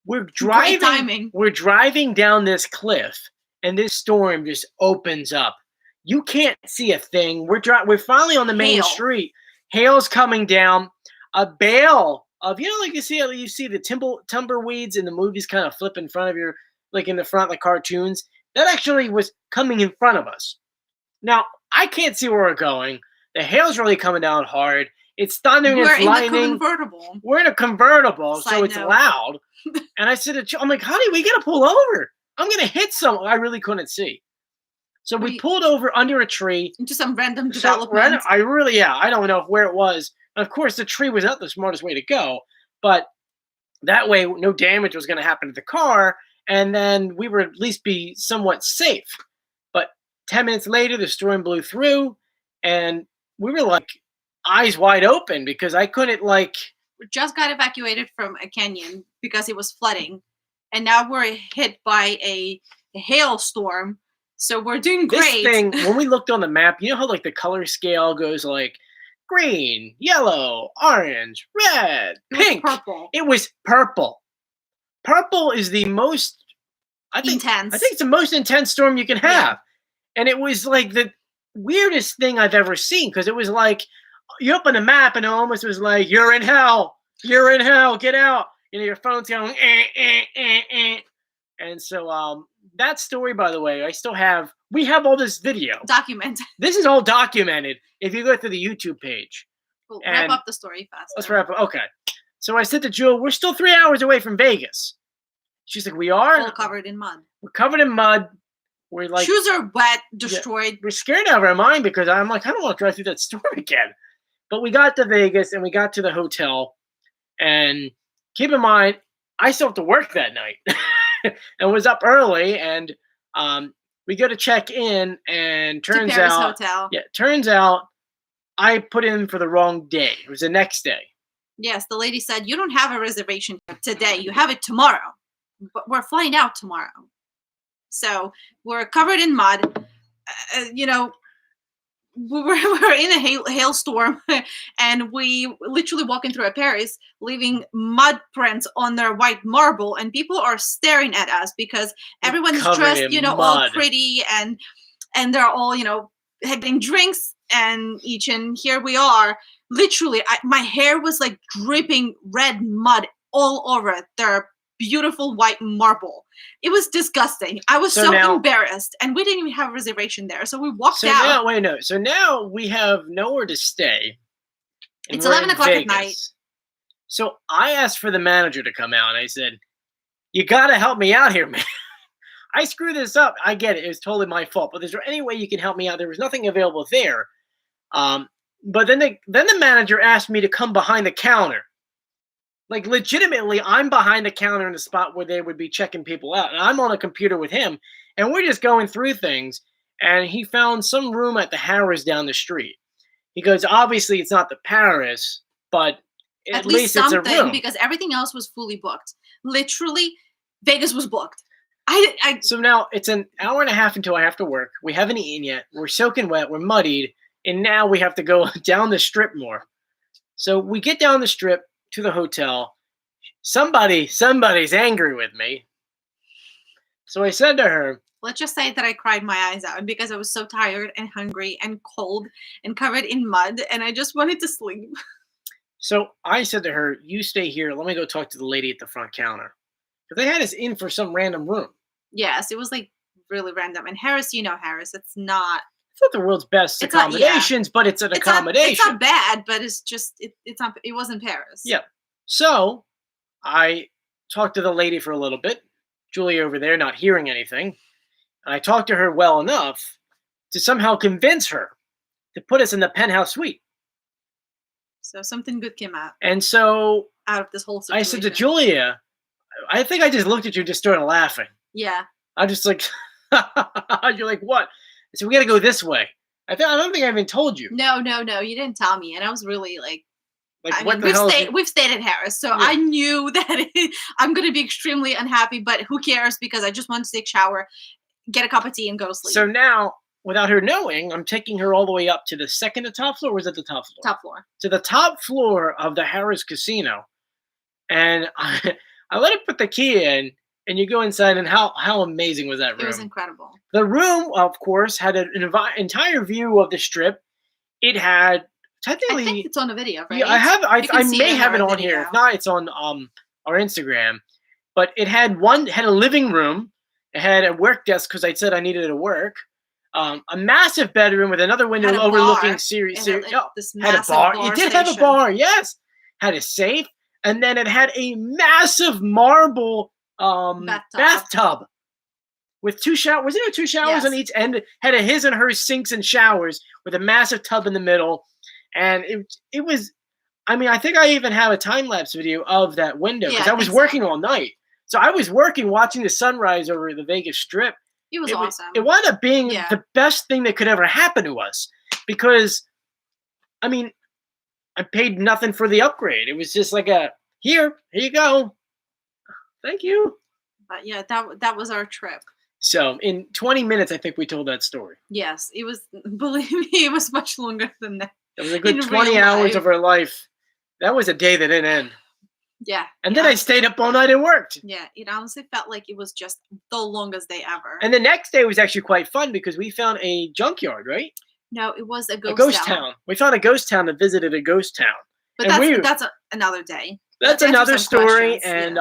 We're driving down this cliff and this storm just opens up. You can't see a thing. We're finally on the main street. Hail's coming down. A bale of, like you see the tumbleweeds in the movies kind of flip in front of your, like in the front, like cartoons. That actually was coming in front of us. Now, I can't see where we're going. The hail's really coming down hard. It's thundering, it's lightning. We're in a convertible, so it's loud. And I said, I'm like, honey, we got to pull over. I'm going to hit someone. I really couldn't see. So we pulled over under a tree. Into some random development. I don't know where it was. And of course, the tree was not the smartest way to go. But that way, no damage was going to happen to the car. And then we would at least be somewhat safe. But 10 minutes later, the storm blew through. And we were like eyes wide open because I couldn't We just got evacuated from a canyon because it was flooding. And now we're hit by a hailstorm. So we're doing great. This thing, when we looked on the map, you know how the color scale goes green, yellow, orange, red, pink. Purple. It was purple. Purple is the most intense. I think it's the most intense storm you can have. Yeah. And it was the weirdest thing I've ever seen because it was you open the map and it almost was you're in hell. You're in hell. Get out. Your phone's going And so that story, by the way, we have all this video. Documented. This is all documented if you go through the YouTube page. We'll wrap up the story fast. Let's wrap up. Okay. So I said to Jewel, we're still 3 hours away from Vegas. She's like, we are? All covered in mud. We're covered in mud. We're shoes are wet, destroyed. Yeah, we're scared out of our mind because I'm I don't want to drive through that storm again. But we got to Vegas and we got to the hotel. And keep in mind, I still have to work that night. And was up early, and we go to check in, and turns out I put in for the wrong day. It was the next day. Yes, the lady said, you don't have a reservation today. You have it tomorrow. But we're flying out tomorrow. So we're covered in mud. We're in a hailstorm, and we literally walking through a Paris, leaving mud prints on their white marble, and people are staring at us because everyone is dressed, all pretty, and they're all, having drinks and each, and here we are. Literally, my hair was dripping red mud all over their beautiful white marble. It was disgusting. I was so embarrassed, and we didn't even have a reservation there, so we walked out. So now we have nowhere to stay. It's 11 o'clock at night. So I asked for the manager to come out, and I said, you got to help me out here, man. I screwed this up. I get it. It was totally my fault, but is there any way you can help me out? There was nothing available there. But then the manager asked me to come behind the counter. Legitimately, I'm behind the counter in the spot where they would be checking people out. And I'm on a computer with him, and we're just going through things. And he found some room at the Harrah's down the street. He goes, obviously, it's not the Paris, but at least it's a room. Because everything else was fully booked. Literally, Vegas was booked. So now it's an hour and a half until I have to work. We haven't eaten yet. We're soaking wet. We're muddied. And now we have to go down the strip more. So we get down the strip to the hotel. Somebody's angry with me. So I said to her, let's just say that I cried my eyes out because I was so tired and hungry and cold and covered in mud, and I just wanted to sleep. So I said to her, you stay here. Let me go talk to the lady at the front counter. Because they had us in for some random room. Yes, it was really random. And Harrah's, Harrah's, it's not the world's best accommodations, but it's an accommodation. It's not bad, but it's just it wasn't Paris. Yeah. So I talked to the lady for a little bit. Julia over there not hearing anything. And I talked to her well enough to somehow convince her to put us in the penthouse suite. So something good came out. And so out of this whole situation. I said to Julia, I think I just looked at you and just started laughing. Yeah. I'm just like, you're like, what? So we got to go this way. I don't think I even told you. No, you didn't tell me, and I was really we've stayed at Harrah's, so yeah. I knew that I'm gonna be extremely unhappy. But who cares? Because I just want to take a shower, get a cup of tea, and go to sleep. So now, without her knowing, I'm taking her all the way up to the second to top floor. Or was it the top floor? Top floor. To the top floor of the Harrah's Casino, and I let her put the key in. And you go inside, and how amazing was that room? It was incredible. The room, of course, had an entire view of the strip. It had technically. I think it's on a video, right? Yeah, I may have it on here. If not, it's on our Instagram. But it had a living room. It had a work desk because I said I needed to work. A massive bedroom with another window overlooking series. Had a bar. It did have a bar. Yes, had a safe, and then it had a massive marble. Bathtub with 2 showers. Wasn't there 2 showers on each end? Had a his and her sinks and showers with a massive tub in the middle. And it was, I mean, I think I even have a time-lapse video of that window because I was working all night. So I was working, watching the sunrise over the Vegas Strip. It was awesome. It wound up being the best thing that could ever happen to us because, I mean, I paid nothing for the upgrade. It was just like here you go. Thank you. But yeah, that was our trip. So in 20 minutes, I think we told that story. Yes, it was, believe me, it was much longer than that. It was a good 20 hours of our life. That was a day that didn't end. Yeah. And then I stayed up all night and worked. Yeah, it honestly felt like it was just the longest day ever. And the next day was actually quite fun because we found a junkyard, right? No, it was a ghost town. We found a ghost town that visited a ghost town. But that's another day. That's another story. And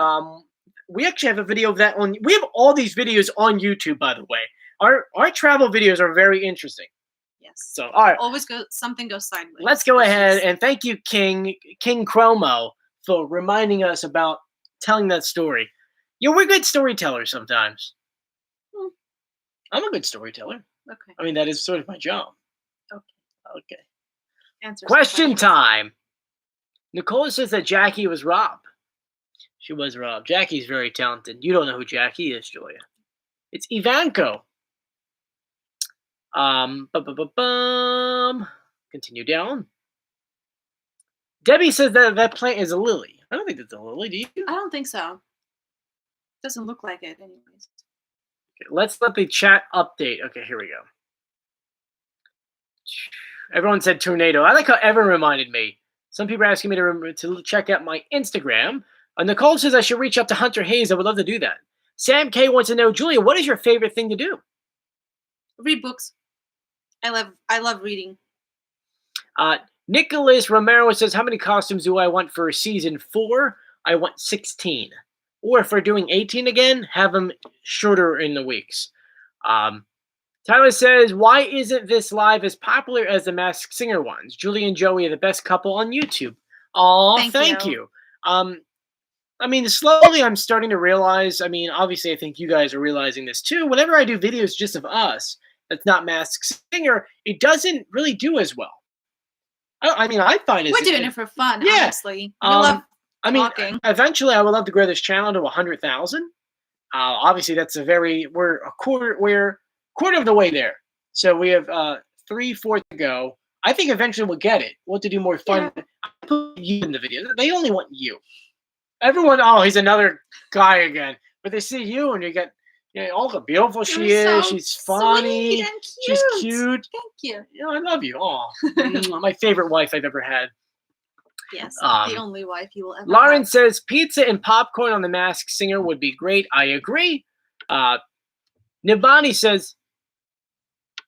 we actually have a video of that we have all these videos on YouTube, by the way. Our travel videos are very interesting. Yes. So all right. Always something goes sideways. Let's go ahead and thank you, King Chromo, for reminding us about telling that story. We're good storytellers sometimes. I'm a good storyteller. Okay. I mean, that is sort of my job. Okay. Answer Question time. Nicole says that Jackie was robbed. She was robbed. Jackie's very talented. You don't know who Jackie is, Julia. It's Ivanko. Continue down. Debbie says that plant is a lily. I don't think it's a lily, do you? I don't think so. Doesn't look like it anyways. Okay, let's let the chat update. Okay, here we go. Everyone said tornado. I like how Evan reminded me. Some people are asking me to check out my Instagram. Nicole says I should reach out to Hunter Hayes. I would love to do that. Sam K wants to know, Julia, what is your favorite thing to do? Read books. I love reading. Nicholas Romero says, how many costumes do I want for season 4? I want 16. Or if we're doing 18 again, have them shorter in the weeks. Tyler says, why isn't this live as popular as the Masked Singer ones? Julie and Joey are the best couple on YouTube. Aw, thank you. I mean, slowly I'm starting to realize, I mean, obviously I think you guys are realizing this too. Whenever I do videos just of us, that's not Masked Singer, it doesn't really do as well. I mean, I find we're doing it for fun, honestly. We love talking. Eventually I would love to grow this channel to 100,000. Obviously we're a quarter of the way there. So we have 3/4 to go. I think eventually we'll get it. We'll have to do more fun. I put you in the video. They only want you. Everyone, he's another guy again. But they see you and you get, all the beautiful she is. She's funny. She's cute. Thank you. I love you. My favorite wife I've ever had. Yes, the only wife you will ever Lauren have. says pizza and popcorn on the Masked Singer would be great. I agree. Nibani says,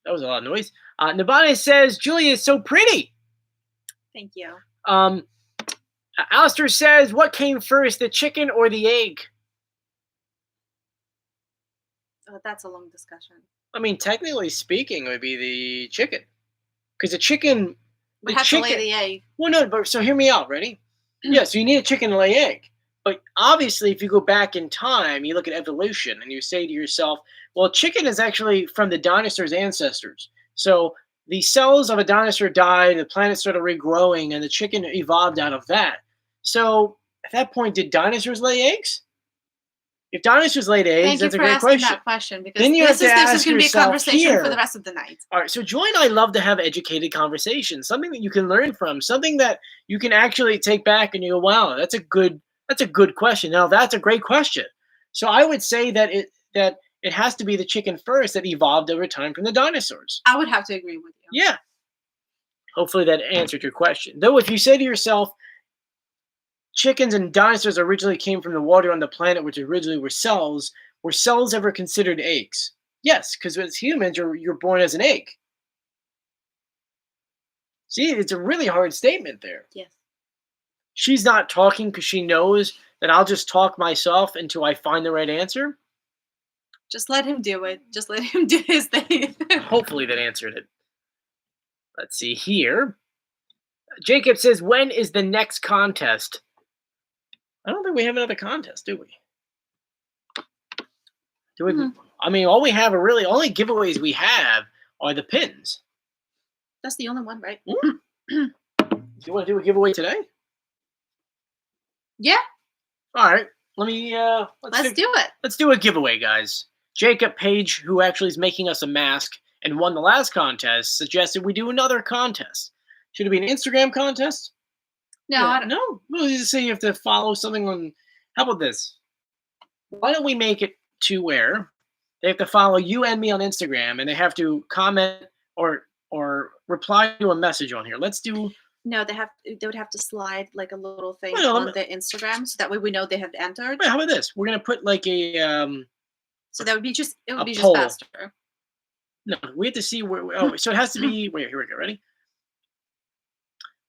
that was a lot of noise. Nibani says, Julia is so pretty. Thank you. Alistair says, what came first, the chicken or the egg? Oh, that's a long discussion. I mean, technically speaking, it would be the chicken. Because the chicken... We have to lay the egg. Well, no, but so hear me out. Ready? Yeah, so you need a chicken to lay egg. But obviously, if you go back in time, you look at evolution, and you say to yourself, well, chicken is actually from the dinosaurs' ancestors. So the cells of a dinosaur died, the planet started regrowing, and the chicken evolved out of that. So at that point, did dinosaurs lay eggs? If dinosaurs laid eggs, that's a great question. Thank you for asking that question, because then this is going to be a conversation for the rest of the night. All right, so Joy and I love to have educated conversations, something that you can learn from, something that you can actually take back and you go, wow, that's a good question. Now, that's a great question. So I would say that it has to be the chicken first that evolved over time from the dinosaurs. I would have to agree with you. Yeah. Hopefully that answered your question. Though if you say to yourself, chickens and dinosaurs originally came from the water on the planet, which originally were cells ever considered eggs? Yes, because as humans, you're born as an egg. See, it's a really hard statement there. Yes. She's not talking because she knows that I'll just talk myself until I find the right answer. Just let him do it. Just let him do his thing. Hopefully that answered it. Let's see here. Jacob says, when is the next contest? I don't think we have another contest, do we? I mean, all we have are really only giveaways we have are the pins. That's the only one, right? Do you want to do a giveaway today? Yeah. All right. Let me. Let's do it. Let's do a giveaway, guys. Jacob Page, who actually is making us a mask and won the last contest, suggested we do another contest. Should it be an Instagram contest? No, I don't. No. We'll just say you have to follow something on. How about this? Why don't we make it to where they have to follow you and me on Instagram, and they have to comment or reply to a message on here. Let's do. No, they would have to slide like a little thing on the Instagram, so that way we know they have entered. Wait, how about this? We're gonna put like a. So that would be just just poll. faster. No, we have to see where. Oh, so it has to be. Wait, here we go. Ready?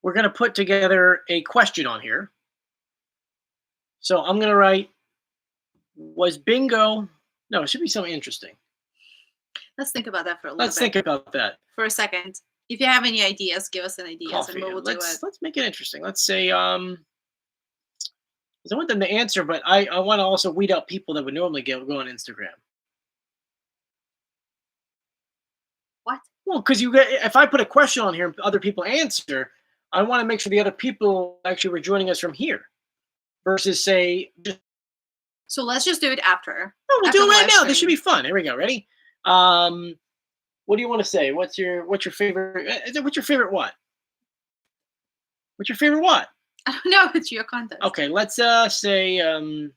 We're gonna put together a question on here. So I'm gonna write. Was bingo? No, it should be something interesting. Let's think about that for a little bit. Let's think about that for a second. If you have any ideas, give us an idea, and we'll do it. Let's make it interesting. Let's say, I want them to answer, but I want to also weed out people that would normally go on Instagram. What? Well, because if I put a question on here and other people answer, I want to make sure the other people actually were joining us from here, versus say. So let's just do it after. No, we'll do it right now. This should be fun. Here we go. Ready? What do you want to say? What's your favorite? What's your favorite what? What's your favorite what? I don't know. It's your contest. Okay, let's say who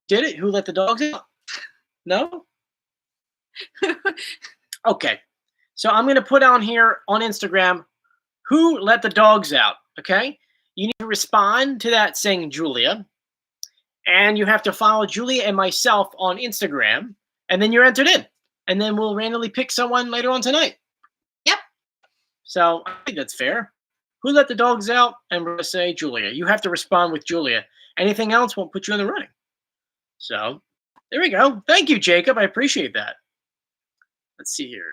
did it? Who let the dogs out? No? Okay. So I'm going to put on here on Instagram who let the dogs out, okay? You need to respond to that saying Julia. And you have to follow Julia and myself on Instagram, and then you're entered in. And then we'll randomly pick someone later on tonight. Yep. So I think that's fair. Who let the dogs out? And we're going to say Julia. You have to respond with Julia. Anything else won't put you in the running. So there we go. Thank you, Jacob. I appreciate that. Let's see here.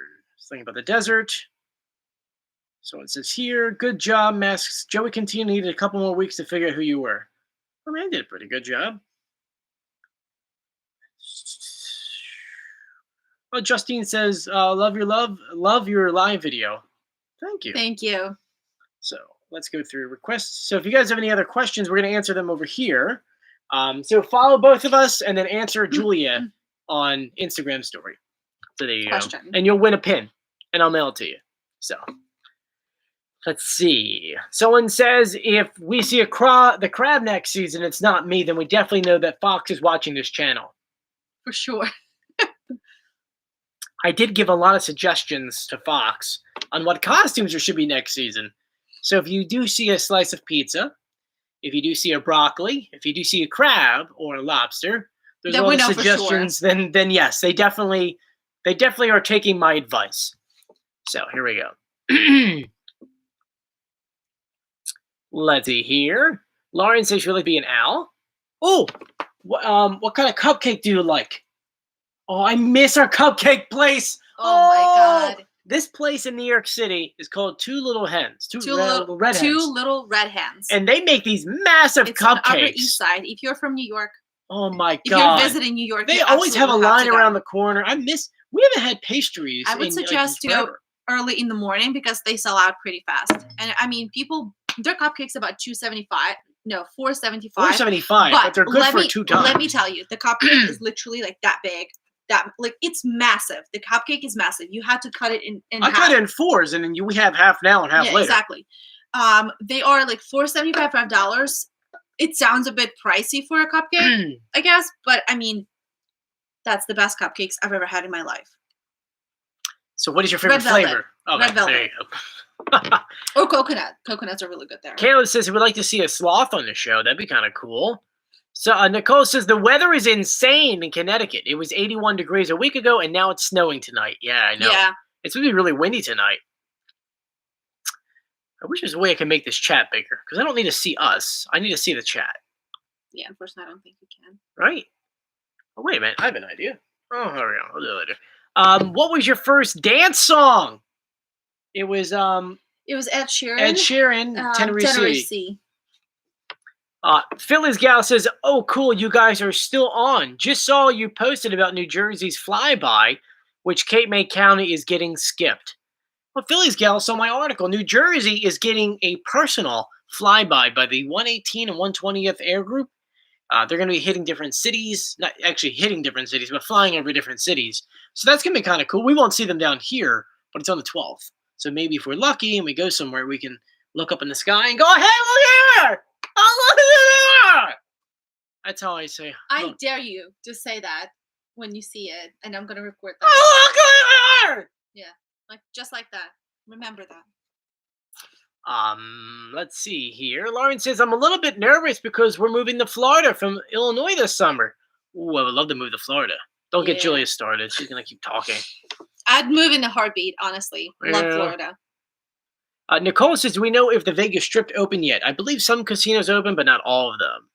Thinking about the desert. So it says here, good job, masks. Joey Cantina needed a couple more weeks to figure out who you were. I mean, I did a pretty good job. Well, Justine says, love your live video. Thank you. Thank you. So let's go through requests. So if you guys have any other questions, we're going to answer them over here. So follow both of us and then answer Julia on Instagram story. So there you go. And you'll win a pin, and I'll mail it to you. So let's see. Someone says if we see the crab next season, it's not me, then we definitely know that Fox is watching this channel. For sure. I did give a lot of suggestions to Fox on what costumes there should be next season. So if you do see a slice of pizza, if you do see a broccoli, if you do see a crab or a lobster, there's a lot of suggestions. Sure. Then yes, they definitely are taking my advice. So here we go. Let's see here. Lauren says she'll be an owl. Oh, what kind of cupcake do you like? Oh, I miss our cupcake place. Oh my God. This place in New York City is called Two Little Hens. Two little red hens. Two Little Red Hens. And they make these massive cupcakes. On the Upper East Side. If you're from New York. Oh my God. If you're visiting New York, they always have a line around the corner. We haven't had pastries. I would suggest to go early in the morning because they sell out pretty fast. And I mean, their cupcakes about $2.75. No, $4.75. $4.75, but they're good for $2. Let me tell you, the cupcake is literally like that big. It's massive. The cupcake is massive. You had to cut it in half. I cut it in fours, and then we have half now and half later. Exactly. They are like $4.75, $5. It sounds a bit pricey for a cupcake, I guess, but I mean, that's the best cupcakes I've ever had in my life. So, what is your favorite flavor? Okay, Red velvet. There you go. Or coconut. Coconuts are really good there. Caleb says he would like to see a sloth on the show. That'd be kind of cool. So Nicole says the weather is insane in Connecticut. It was 81 degrees a week ago, and now it's snowing tonight. Yeah, I know. Yeah. It's going to be really windy tonight. I wish there's a way I can make this chat bigger, because I don't need to see us. I need to see the chat. Yeah, unfortunately, I don't think you can. Right? Oh, wait a minute. I have an idea. Oh, here we go. I'll do it later. What was your first dance song? It was Ed Sheeran. Ed Sheeran, Tennessee. Philly's gal says, "Oh, cool, you guys are still on. Just saw you posted about New Jersey's flyby, which Cape May County is getting skipped." Well, Philly's gal saw my article. New Jersey is getting a personal flyby by the 118 and 120th Air Group. They're going to be hitting different cities, not actually hitting different cities, but flying over different cities. So that's going to be kind of cool. We won't see them down here, but it's on the 12th. So maybe if we're lucky and we go somewhere, we can look up in the sky and go, "Hey, look here! Oh, look here!" That's how I say. I dare you to say that when you see it, and I'm going to record that. Oh, look here! Yeah, just like that. Remember that. Let's see here. Lauren says, "I'm a little bit nervous because we're moving to Florida from Illinois this summer." Ooh, I would love to move to Florida. Don't get Julia started. She's going to keep talking. I'd move in a heartbeat, honestly. Love Florida. Nicole says, "Do we know if the Vegas Strip open yet? I believe some casinos open, but not all of them."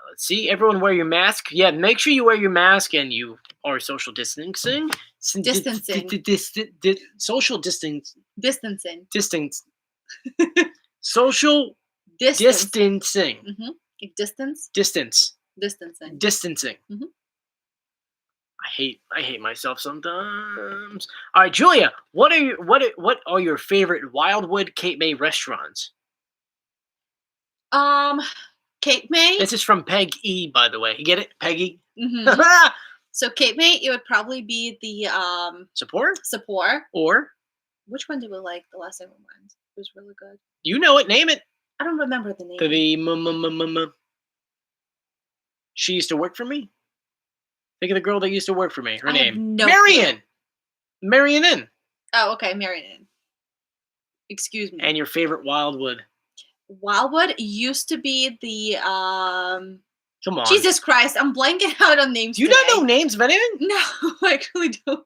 Let's see. Everyone wear your mask. Yeah, make sure you wear your mask and you are social distancing. Distancing. Social distance. Distancing. Distance. Social distancing. Mm-hmm. Distance. Distancing. Mm-hmm. I hate myself sometimes. All right, Julia, what are your favorite Wildwood Cape May restaurants? Cape May. This is from Peg E, by the way. You get it, Peggy? Mm-hmm. So Cape May, it would probably be the Support? Or which one did we like the last time we went? It was really good. You know it. Name it. I don't remember the name. She used to work for me. Think of the girl that used to work for me. Her name. Marion. Marion Inn. Oh, okay, Marion Inn. Excuse me. And your favorite Wildwood? Wildwood used to be the Come on. Jesus Christ, I'm blanking out on names. Do you not know names of anything? No, I really don't.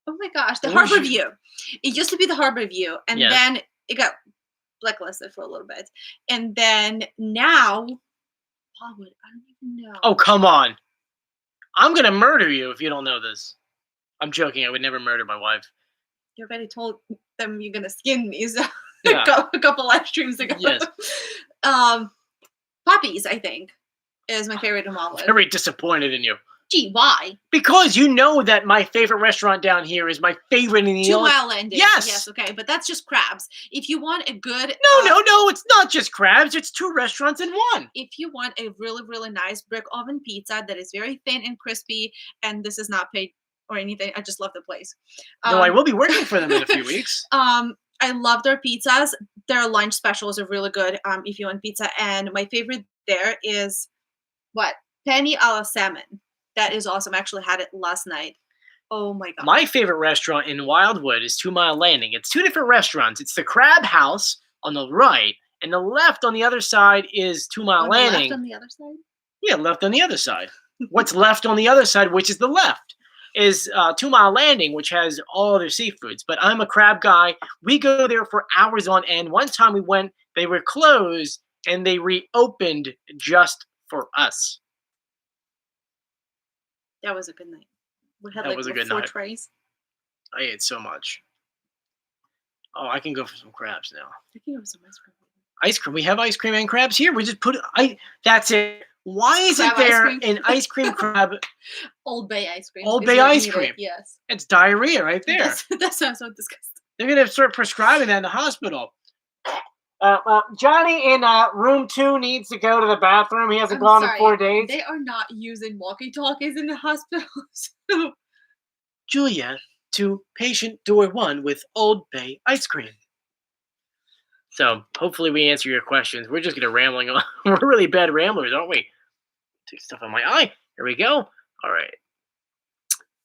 Oh my gosh, the Harbor View. It used to be the Harbor View, and then it got blacklisted for a little bit, and then now Wildwood. I don't even know. Oh, come on! I'm gonna murder you if you don't know this. I'm joking. I would never murder my wife. You already told them you're gonna skin me, so Yeah. a couple live streams ago. Yes. Poppies, I think, is my favorite in Wildwood. Very disappointed in you. Gee, why? Because you know that my favorite restaurant down here is my favorite in the 2 Mile Landing. Yes. Yes, okay, but that's just crabs. If you want a good No, it's not just crabs. It's 2 restaurants in one. If you want a really, really nice brick oven pizza that is very thin and crispy, and this is not paid or anything, I just love the place. No, I will be working for them in a few weeks. I love their pizzas. Their lunch specials are really good if you want pizza. And my favorite there is penny a la salmon. That is awesome. I actually had it last night. Oh my god. My favorite restaurant in Wildwood is 2 Mile Landing. It's 2 different restaurants. It's the Crab House on the right, and the left on the other side is 2 Mile Landing. Left on the other side? Yeah, left on the other side. What's left on the other side, which is the left, is 2 Mile Landing, which has all their seafoods. But I'm a crab guy. We go there for hours on end. One time we went, they were closed, and they reopened just for us. That was a good night. We had that was a good 4 night. trays. I ate so much. Oh, I can go for some crabs now. I can go for some ice cream. Ice cream. We have ice cream and crabs here. We just put that's it. Why isn't Crab there ice cream? an ice cream crab? Old Bay ice cream. Old is Bay what ice you cream. needed, Yes. It's diarrhea right there. That sounds so disgusting. They're gonna start prescribing that in the hospital. Johnny in room 2 needs to go to the bathroom. He hasn't gone in 4 days. They are not using walkie-talkies in the hospitals. Julia to patient door 1 with Old Bay ice cream. So hopefully we answer your questions. We're just gonna rambling on. We're really bad ramblers, aren't we? Take stuff on my eye. Here we go. All right.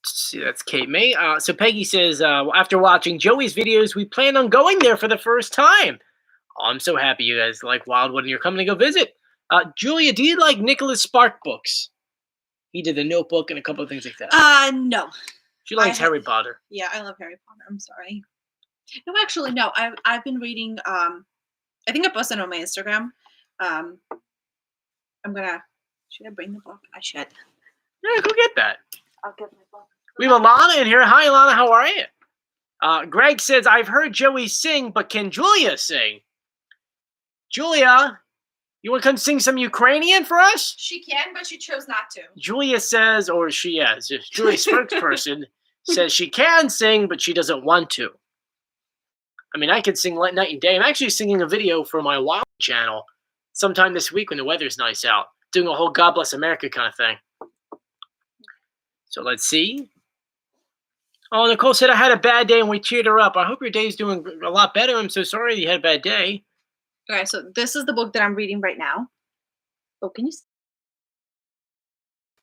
Let's see, that's Cape May. So Peggy says, after watching Joey's videos, we plan on going there for the first time. Oh, I'm so happy you guys like Wildwood and you're coming to go visit. Julia, do you like Nicholas Spark books? He did The Notebook and a couple of things like that. No. She likes Harry Potter. Yeah, I love Harry Potter. I'm sorry. No, actually, no. I've been reading. I think I posted on my Instagram. I'm gonna. Should I bring the book? I should. Yeah, go get that. I'll get my book. We have Alana in here. Hi, Alana. How are you? Greg says, I've heard Joey sing, but can Julia sing? Julia, you want to come sing some Ukrainian for us? She can, but she chose not to. Julia says, or she is, Julia's spokesperson says she can sing, but she doesn't want to. I mean, I could sing night and day. I'm actually singing a video for my Wild channel sometime this week when the weather's nice out, doing a whole God Bless America kind of thing. So let's see. Oh, Nicole said I had a bad day and we cheered her up. I hope your day's doing a lot better. I'm so sorry you had a bad day. Okay, so this is the book that I'm reading right now. Oh, can you see?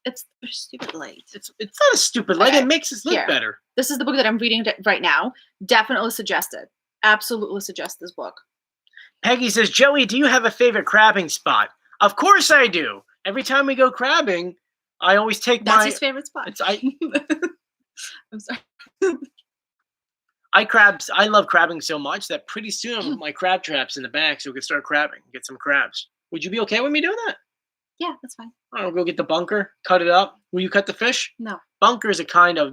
It's stupid light. It's not a stupid light. Okay. It makes us look better. This is the book that I'm reading right now. Definitely suggested. Absolutely suggest this book. Peggy says, Joey, do you have a favorite crabbing spot? Of course I do. Every time we go crabbing, I always take That's his favorite spot. I'm sorry. I love crabbing so much that pretty soon I'm with my crab traps in the bag so we can start crabbing, get some crabs. Would you be okay with me doing that? Yeah, that's fine. I'll go get the bunker, cut it up. Will you cut the fish? No. Bunker is a kind of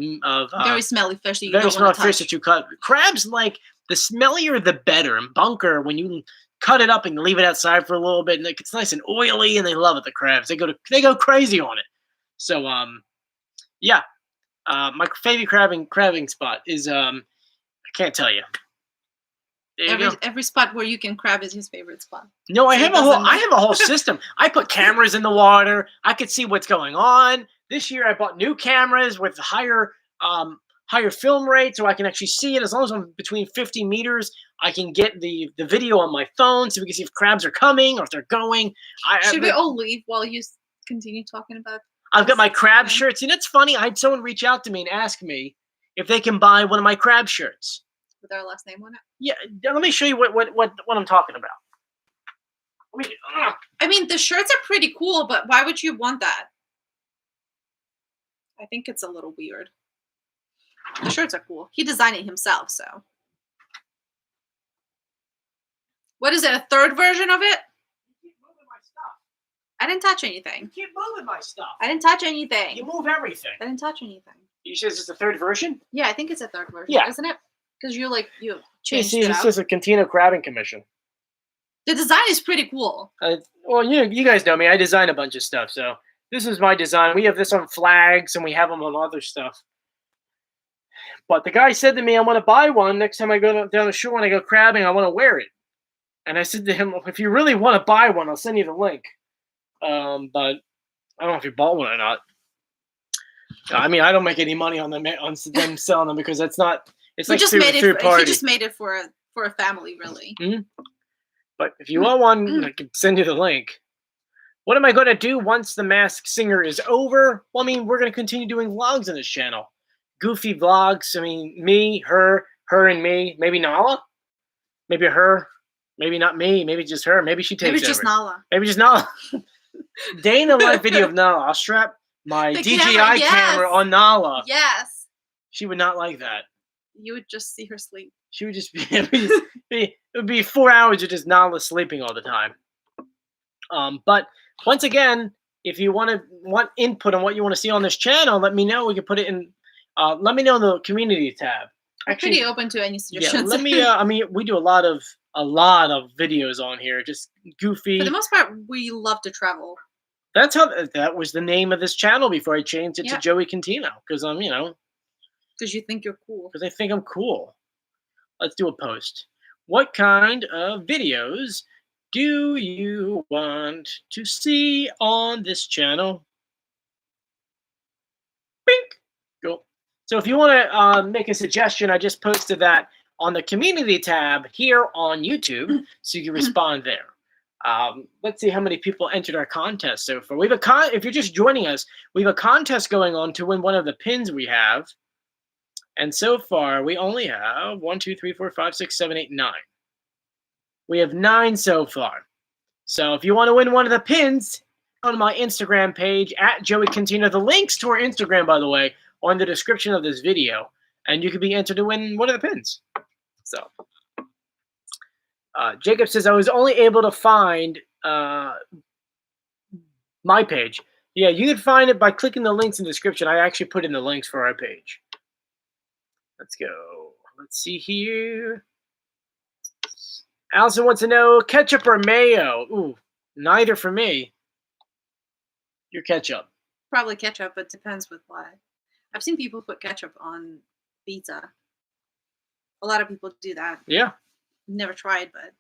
very smelly fish that you very don't smelly want to touch. Fish that you cut. Crabs, like the smellier the better. And bunker, when you cut it up and leave it outside for a little bit, and it's nice and oily, and they love it. The crabs, they go crazy on it. So yeah, my favorite crabbing spot is I can't tell you. Every spot where you can crab is his favorite spot. No, I have a whole system. I put cameras in the water. I could see what's going on. This year I bought new cameras with higher film rate so I can actually see it. As long as I'm between 50 meters, I can get the video on my phone so we can see if crabs are coming or if they're going. Should we all leave while you continue talking about I've got my crab shirts. And it's funny, I had someone reach out to me and ask me if they can buy one of my crab shirts. With our last name on it? Yeah, let me show you what I'm talking about. I mean, the shirts are pretty cool, but why would you want that? I think it's a little weird. The shirts are cool. He designed it himself, so. What is it, a third version of it? You keep moving my stuff. I didn't touch anything. You keep moving my stuff. I didn't touch anything. You move everything. I didn't touch anything. You said it's the third version? Yeah, I think it's a third version, yeah. Isn't it? Because you changed it up. This is a Contino Crabbing Commission. The design is pretty cool. Well, you guys know me. I design a bunch of stuff, so this is my design. We have this on flags, and we have them on other stuff. But the guy said to me, I want to buy one. Next time I go down the shore and I go crabbing, I want to wear it. And I said to him, if you really want to buy one, I'll send you the link. But I don't know if you bought one or not. I mean, I don't make any money on them selling them because that's not. It's like third party. He just made it for a family, really. Mm-hmm. But if you want one, I can send you the link. What am I going to do once the Masked Singer is over? Well, I mean, we're going to continue doing vlogs on this channel. Goofy vlogs. I mean, me, her and me. Maybe Nala. Maybe her. Maybe not me. Maybe just her. Maybe she takes over. Maybe just Nala. Maybe just Nala. Day in the life video of Nala. I'll strap my DJI camera on Nala. Yes. She would not like that. You would just see her sleep. She would just it would be 4 hours of just Nala sleeping all the time. But once again, if you want input on what you want to see on this channel, let me know. We can put it in. Let me know in the community tab. I'm pretty open to any suggestions. Yeah, let me. I mean, we do a lot of videos on here, just goofy. For the most part, we love to travel. That was the name of this channel before I changed it to Joey Contino because I'm Because you think you're cool. Because I think I'm cool. Let's do a post. What kind of videos do you want to see on this channel? Bink. Go. So if you want to make a suggestion, I just posted that on the community tab here on YouTube, so you can respond there. Let's see how many people entered our contest so far. We have if you're just joining us, we have a contest going on to win one of the pins we have. And so far, we only have 1, 2, 3, 4, 5, 6, 7, 8, 9. We have 9 so far. So if you want to win one of the pins, on my Instagram page, @JoeyCantino. The links to our Instagram, by the way, are in the description of this video. And you could be entered to win one of the pins. So, Jacob says, I was only able to find my page. Yeah, you can find it by clicking the links in the description. I actually put in the links for our page. Let's go. Let's see here. Allison wants to know ketchup or mayo. Ooh, neither for me. Your ketchup. Probably ketchup, but depends with what. I've seen people put ketchup on pizza. A lot of people do that. Yeah. Never tried, but.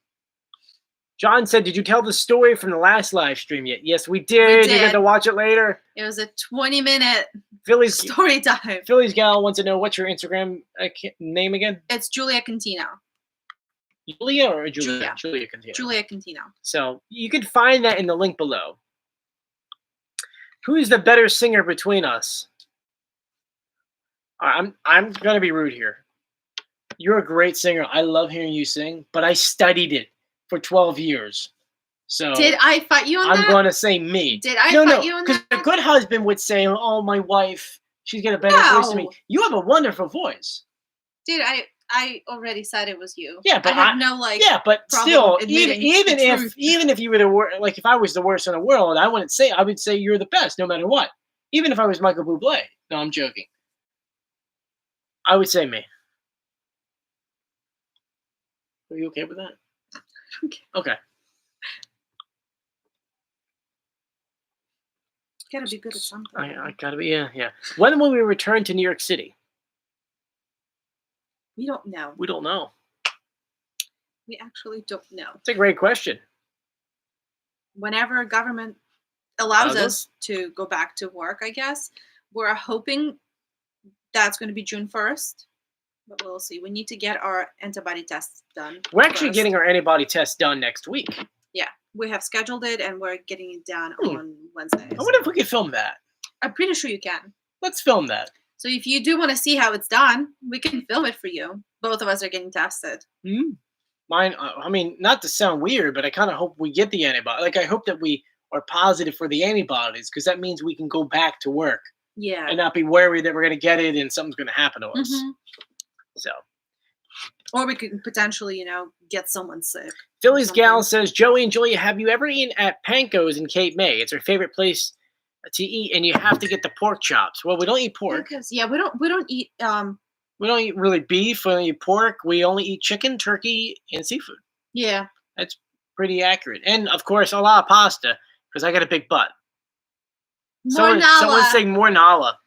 John said, did you tell the story from the last live stream yet? Yes, we did. You got to watch it later. It was a 20-minute story time. Philly's Gal wants to know, what's your Instagram name again? It's Julia Contino. Julia or Julia? Julia Contino. Julia Contino. So you can find that in the link below. Who is the better singer between us? I'm going to be rude here. You're a great singer. I love hearing you sing, but I studied it for 12 years. So did I fight you on that? I'm going to say me. Did I fight you on that? Because a good husband would say, oh, my wife, she's got a better voice than me. You have a wonderful voice. Dude, I already said it was you. Yeah, but I have no like. Yeah, but still, even if you were the worst, like if I was the worst in the world, I would say you're the best, no matter what. Even if I was Michael Bublé. No, I'm joking. I would say me. Are you okay with that? Okay. You gotta be good at something. I gotta be, yeah. When will we return to New York City? We don't know. We don't know. We actually don't know. It's a great question. Whenever government allows us to go back to work, I guess, we're hoping that's going to be June 1st. But we'll see. We need to get our antibody tests done. We're actually getting our antibody test done next week. Yeah. We have scheduled it, and we're getting it done on Wednesday. I wonder if we can film that. I'm pretty sure you can. Let's film that. So if you do want to see how it's done, we can film it for you. Both of us are getting tested. Mine, I mean, not to sound weird, but I kind of hope we get the antibody. Like, I hope that we are positive for the antibodies, because that means we can go back to work. Yeah. And not be worried that we're going to get it and something's going to happen to us. So. Or we could potentially, get someone sick. Philly's Gal says, Joey and Julia, have you ever eaten at Panko's in Cape May? It's her favorite place to eat, and you have to get the pork chops. Well, we don't eat pork. We don't eat we don't eat really beef. We don't eat pork. We only eat chicken, turkey, and seafood. Yeah. That's pretty accurate. And, of course, a lot of pasta, because I got a big butt. Someone saying more Nala.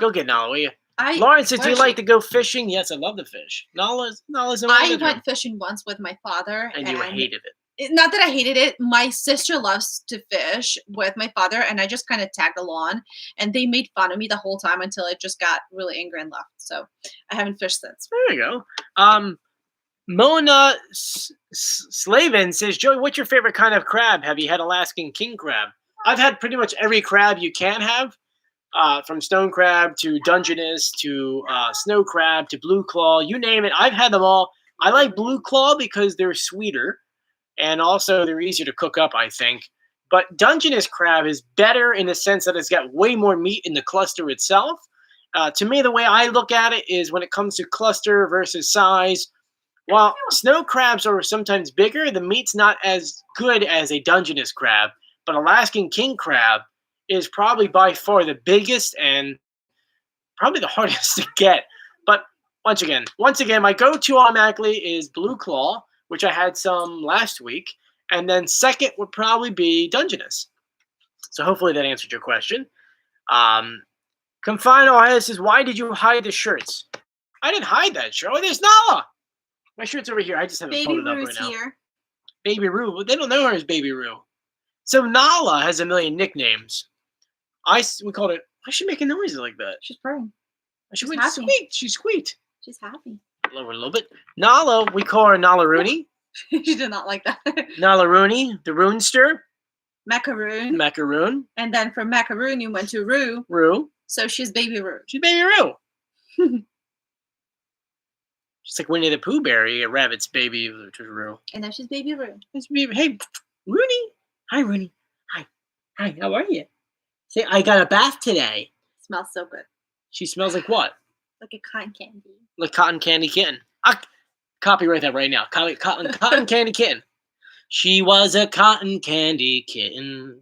Go get Nala, will you? Lauren says, do you like to go fishing? Yes, I love to fish. Nala's I went fishing once with my father. And you hated it. Not that I hated it. My sister loves to fish with my father, and I just kind of tagged along. And they made fun of me the whole time until I just got really angry and left. So I haven't fished since. There you go. Mona Slavin says, Joey, what's your favorite kind of crab? Have you had Alaskan king crab? I've had pretty much every crab you can have. From stone crab to Dungeness to snow crab to blue claw, you name it. I've had them all. I like blue claw because they're sweeter, and also they're easier to cook up, I think. But Dungeness crab is better in the sense that it's got way more meat in the cluster itself. To me, the way I look at it is when it comes to cluster versus size, while snow crabs are sometimes bigger, the meat's not as good as a Dungeness crab. But Alaskan king crab is probably by far the biggest and probably the hardest to get. But once again, my go-to automatically is blue claw, which I had some last week. And then second would probably be Dungeness. So hopefully that answered your question. Confine Ohio says, why did you hide the shirts? I didn't hide that shirt. Oh, there's Nala. My shirt's over here. I just haven't pulled it up right now. Here. Baby Roo. They don't know her as Baby Roo. So Nala has a million nicknames. We called it. Why is she making noises like that? She's purring. She went squeaked. She squeaked. She's happy. Lower a little bit. Nala, we call her Nala Rooney. She did not like that. Nala Rooney, the Roonster. Macaroon. And then from Macaroon, you went to Roo. Roo. So she's Baby Roo. She's Baby Roo. She's like Winnie the Pooh Berry, a rabbit's baby, which is Roo. And now she's Baby Roo. Hey, Rooney. Hi, Rooney. Hi. How are you? Say, I got a bath today. Smells so good. She smells like what? Like a cotton candy. Like cotton candy kitten. Copyright that right now. Cotton candy kitten. She was a cotton candy kitten.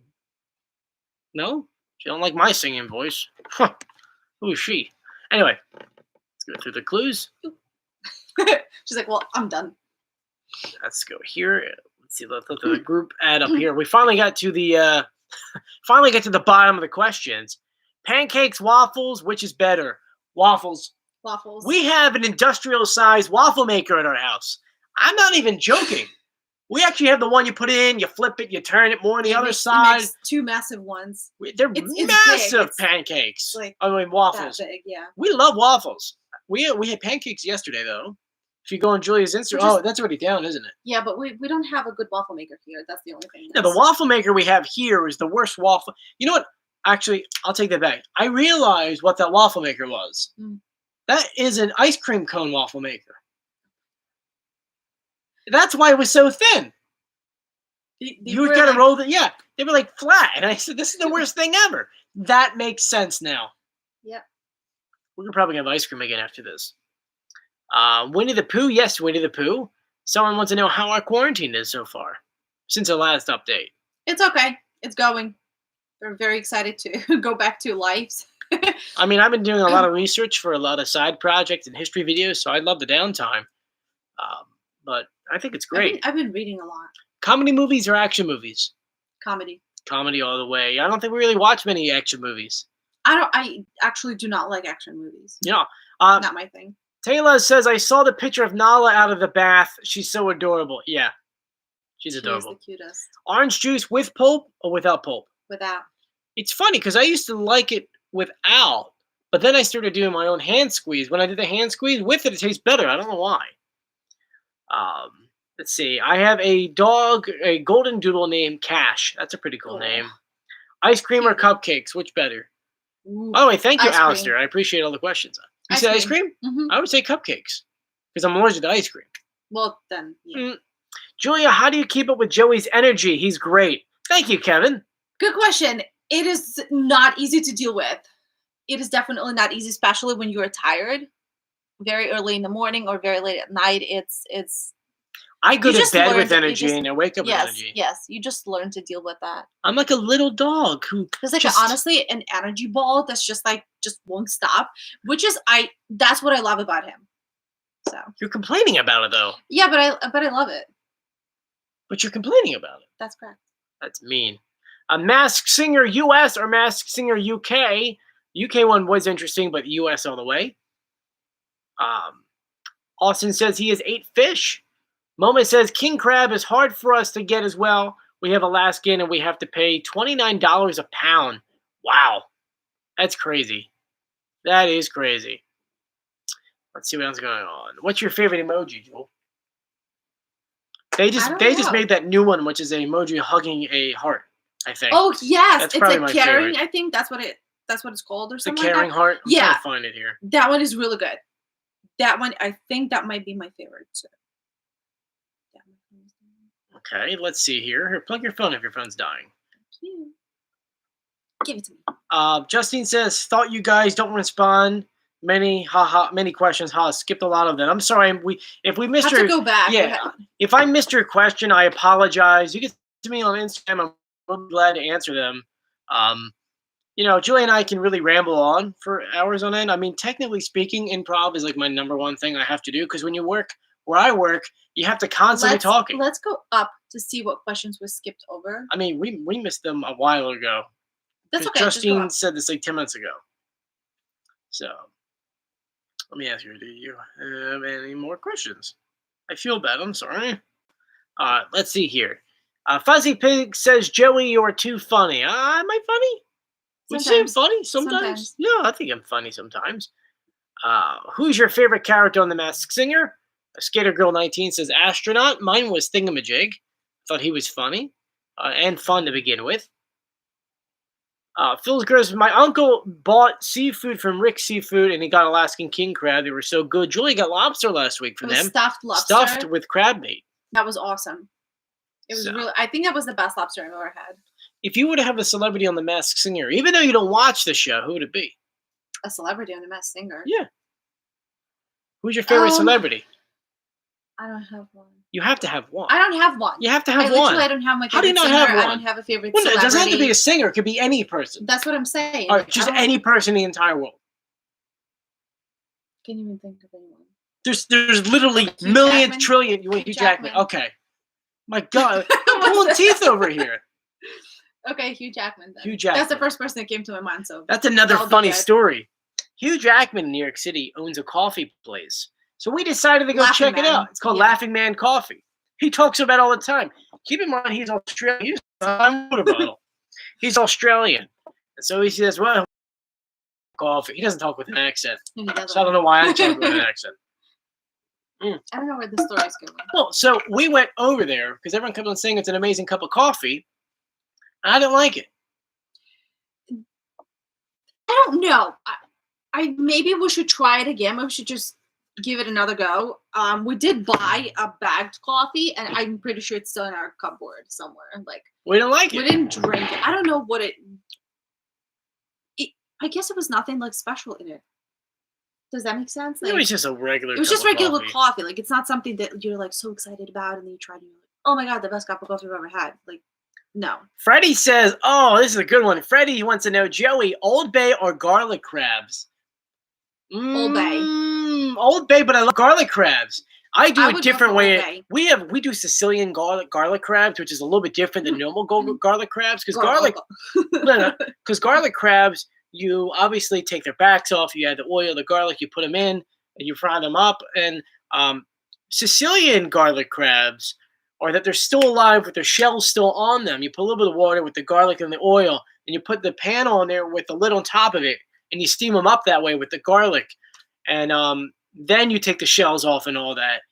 No? She don't like my singing voice. Huh. Who is she? Anyway, let's go through the clues. She's like, well, I'm done. Let's go here. Let's see. Let's let the group add up here. We finally got to the bottom of the questions. Pancakes, waffles, which is better? Waffles. Waffles. We have an industrial-sized waffle maker at our house. I'm not even joking. We actually have the one you put in, you flip it, you turn it more on the other side. It makes two massive ones. They're massive pancakes. Like waffles. That big, yeah. We love waffles. We had pancakes yesterday, though. If you go on Julia's Instagram, that's already down, isn't it? Yeah, but we don't have a good waffle maker here. That's the only thing. Yeah, the waffle maker we have here is the worst waffle. You know what? Actually, I'll take that back. I realized what that waffle maker was. That is an ice cream cone waffle maker. That's why it was so thin. You got to roll it. Yeah, they were like flat. And I said, this is the worst thing ever. That makes sense now. Yeah. We're probably going to have ice cream again after this. Winnie the Pooh. Yes, Winnie the Pooh. Someone wants to know how our quarantine is so far since the last update. It's okay. It's going. We're very excited to go back to lives. I mean, I've been doing a lot of research for a lot of side projects and history videos, so I love the downtime. But I think it's great. I've been reading a lot. Comedy movies or action movies? Comedy. Comedy all the way. I don't think we really watch many action movies. I actually do not like action movies. Yeah. Not my thing. Taylor says, I saw the picture of Nala out of the bath. She's so adorable. Yeah. She's adorable. She's the cutest. Orange juice with pulp or without pulp? Without. It's funny because I used to like it without, but then I started doing my own hand squeeze. When I did the hand squeeze with it tastes better. I don't know why. Let's see. I have a dog, a golden doodle named Cash. That's a pretty cool name. Ice cream or cupcakes? Which better? Ooh, oh, wait. Thank you, Alistair. I appreciate all the questions. You said ice cream? Mm-hmm. I would say cupcakes because I'm allergic to ice cream. Well, then, yeah. Julia, how do you keep up with Joey's energy? He's great. Thank you, Kevin. Good question. It is not easy to deal with. It is definitely not easy, especially when you are tired, very early in the morning or very late at night. I go to bed with energy and I wake up with energy. Yes, you just learn to deal with that. I'm like a little dog who honestly an energy ball that's just won't stop. That's what I love about him. So you're complaining about it though. Yeah, but I love it. But you're complaining about it. That's correct. That's mean. A Masked Singer US or Masked Singer UK? UK one was interesting, but US all the way. Austin says he has 8 fish. Moma says king crab is hard for us to get as well. We have Alaskan and we have to pay $29 a pound. Wow. That's crazy. That is crazy. Let's see what else is going on. What's your favorite emoji, Joel? They just made that new one, which is an emoji hugging a heart, I think. Oh yes. That's probably my caring, favorite. I think that's what it's called or something. The caring heart? I'm trying to find it here. That one is really good. That one, I think that might be my favorite too. Okay, let's see here. Here, plug your phone if your phone's dying. Thank you. Give it to me. Justine says, thought you guys don't respond. Many questions. Skipped a lot of them. I'm sorry. If we missed have to go back. Yeah. If I missed your question, I apologize. You can to me on Instagram. I'm really glad to answer them. Julie and I can really ramble on for hours on end. I mean, technically speaking, improv is like my number one thing I have to do because when you work where I work, you have to constantly talking. Let's go up to see what questions were skipped over. I mean, we missed them a while ago. That's okay. Justine said this like 10 minutes ago. So let me ask you, do you have any more questions? I feel bad. I'm sorry. Let's see here. Fuzzy Pig says, Joey, you're too funny. Am I funny? Would you say I'm funny sometimes? Yeah, I think I'm funny sometimes. Who's your favorite character on The Masked Singer? Skater Girl 19 says astronaut. Mine was Thingamajig. Thought he was funny and fun to begin with. Phil's Girls, my uncle bought seafood from Rick's Seafood and he got Alaskan king crab. They were so good. Julie got lobster last week from them. Stuffed lobster. Stuffed with crab meat. That was awesome. It was really, I think that was the best lobster I've ever had. If you were to have a celebrity on The Masked Singer, even though you don't watch the show, who would it be? A celebrity on The Masked Singer? Yeah. Who's your favorite celebrity? I don't have one. You have to have one. I don't have one. You have to have one. I don't have my favorite How do you not singer. have one? I don't have a favorite celebrity. It doesn't have to be a singer. It could be any person. That's what I'm saying. Or just any person in the entire world. Can't even think of anyone. There's literally millions, trillion. You want Hugh Jackman? Okay. My God, pulling teeth over here. Okay, Hugh Jackman. Then. Hugh Jackman. That's the first person that came to my mind. So that's another funny story. Hugh Jackman in New York City owns a coffee place, so we decided to go check it out. It's called Laughing Man Coffee. He talks about it all the time. Keep in mind, he's Australian. He's a water bottle. He's Australian, and so he says, "Well, coffee." He doesn't talk with an accent, so I don't know why I talk with an accent. I don't know where the story's going. Well, so we went over there because everyone kept on saying it's an amazing cup of coffee. I didn't like it. I don't know. I maybe we should try it again. Maybe we should just give it another go. We did buy a bagged coffee, and I'm pretty sure it's still in our cupboard somewhere. Like we didn't like it. We didn't drink it. I don't know what it. I guess it was nothing like special in it. Does that make sense? Like, it was just a regular. It was just regular coffee. Like it's not something that you're like so excited about, and then you try to. Oh my God, the best cup of coffee I've ever had. Like, no. Freddie says, "Oh, this is a good one." Freddie wants to know, Joey, Old Bay or garlic crabs? Old Bay. Old Bay, but I love garlic crabs. I do a different way. We do Sicilian garlic crabs, which is a little bit different than normal garlic crabs because garlic crabs. You obviously take their backs off. You add the oil, the garlic. You put them in, and you fry them up. And Sicilian garlic crabs are that they're still alive with their shells still on them. You put a little bit of water with the garlic and the oil, and you put the pan on there with the lid on top of it, and you steam them up that way with the garlic. And then you take the shells off and all that.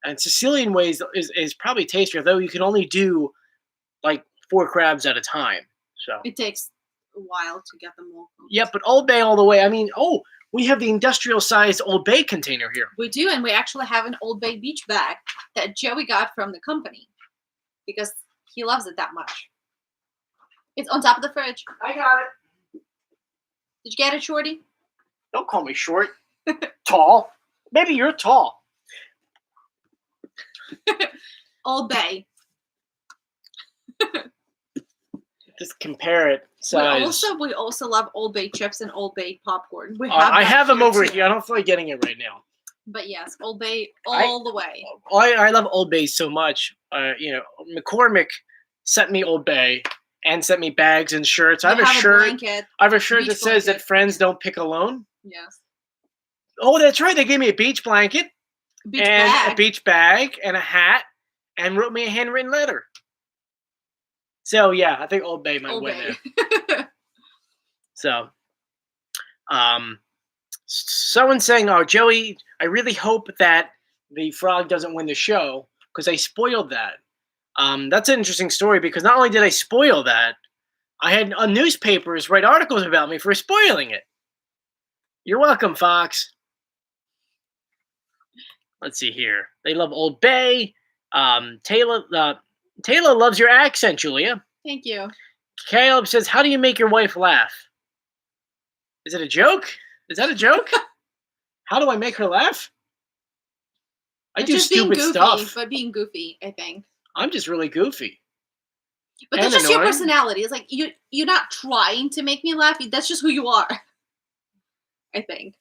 And Sicilian ways is probably tastier, though you can only do like 4 crabs at a time. So it takes a while to get them all cooked. Yep, but Old Bay all the way. I mean, we have the industrial-sized Old Bay container here. We do, and we actually have an Old Bay beach bag that Joey got from the company because he loves it that much. It's on top of the fridge. I got it. Did you get it, Shorty? Don't call me short. Tall. Maybe you're tall. Old Bay. Just compare it. Size. We also love Old Bay chips and Old Bay popcorn. I have them over here. I don't feel like getting it right now. But yes, Old Bay all the way. I love Old Bay so much. McCormick sent me Old Bay and sent me bags and shirts. I have a shirt that says that friends don't pick alone. Yes. Oh, that's right. They gave me a beach blanket a beach bag and a hat and wrote me a handwritten letter. So, yeah, I think Old Bay might win there. So, someone's saying, "Oh, Joey, I really hope that the frog doesn't win the show because I spoiled that." That's an interesting story because not only did I spoil that, I had newspapers write articles about me for spoiling it. You're welcome, Fox. Let's see here. They love Old Bay. Taylor loves your accent, Julia. Thank you. Caleb says, "How do you make your wife laugh?" Is it a joke? Is that a joke? How do I make her laugh? I do stupid stuff. But being goofy, I think. I'm just really goofy. But that's just your personality. It's like you're not trying to make me laugh. That's just who you are. I think.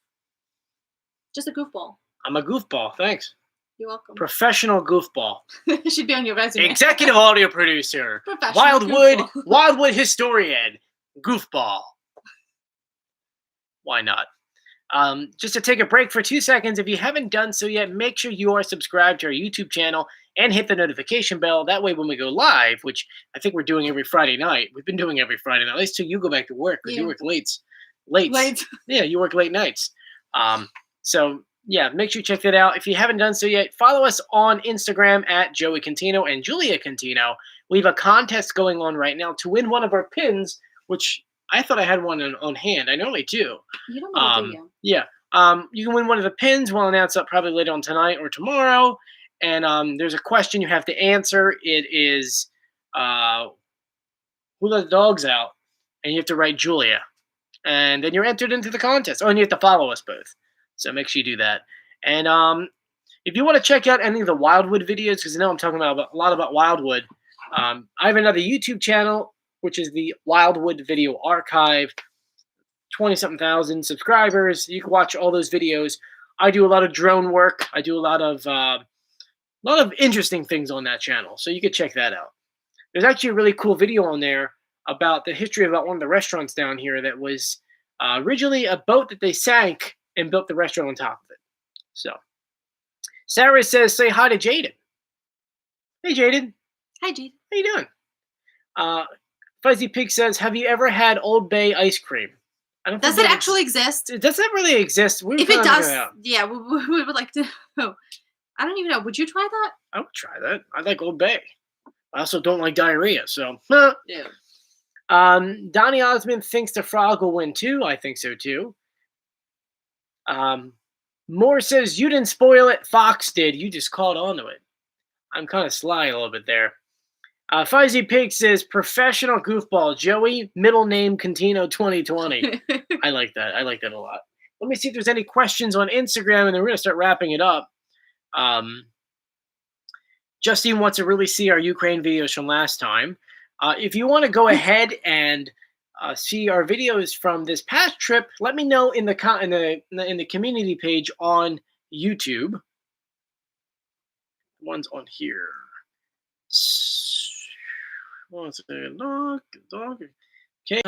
Just a goofball. I'm a goofball. Thanks. You're welcome. Professional goofball. It should be on your resume. Executive audio producer. Wildwood historian. Goofball. Why not? Just to take a break for 2 seconds, if you haven't done so yet, make sure you are subscribed to our YouTube channel and hit the notification bell. That way when we go live, which I think we're doing every Friday night. We've been doing every Friday night. At least till you go back to work because you work late. Yeah, you work late nights. So yeah, make sure you check that out. If you haven't done so yet, follow us on Instagram at Joey Contino and Julia Contino. We have a contest going on right now to win one of our pins, which I thought I had one on hand. I normally do. You don't know, do you? Yeah. You can win one of the pins. We'll announce that probably later on tonight or tomorrow. And there's a question you have to answer. It is, who let the dogs out? And you have to write Julia. And then you're entered into the contest. Oh, and you have to follow us both. So make sure you do that. And if you want to check out any of the Wildwood videos, because I know I'm talking about a lot about Wildwood, I have another YouTube channel, which is the Wildwood Video Archive. 20-something thousand subscribers. You can watch all those videos I do a lot of drone work. I do a lot of interesting things on that channel. So you could check that out. There's actually a really cool video on there about the history about one of the restaurants down here that was originally a boat that they sank and built the restaurant on top of it. So Sarah says, say hi to Jaden. Hey, Jaden. Hi, Jaden. How you doing? Fuzzy Pig says, have you ever had Old Bay ice cream? Does it actually exist? Does that really exist? If it does, yeah, we would like to know. I don't even know. Would you try that? I would try that. I like Old Bay. I also don't like diarrhea, so. Yeah. Donnie Osmond thinks the frog will win too. I think so too. Moore says, you didn't spoil it. Fox did. You just caught on to it. I'm kind of sly a little bit there. Fuzzy Pig says, professional goofball. Joey, middle name Contino 2020. I like that. I like that a lot. Let me see if there's any questions on Instagram, and then we're going to start wrapping it up. Justine wants to really see our Ukraine videos from last time. If you want to go ahead and see our videos from this past trip, let me know in the community page on YouTube. The one's on here. Okay,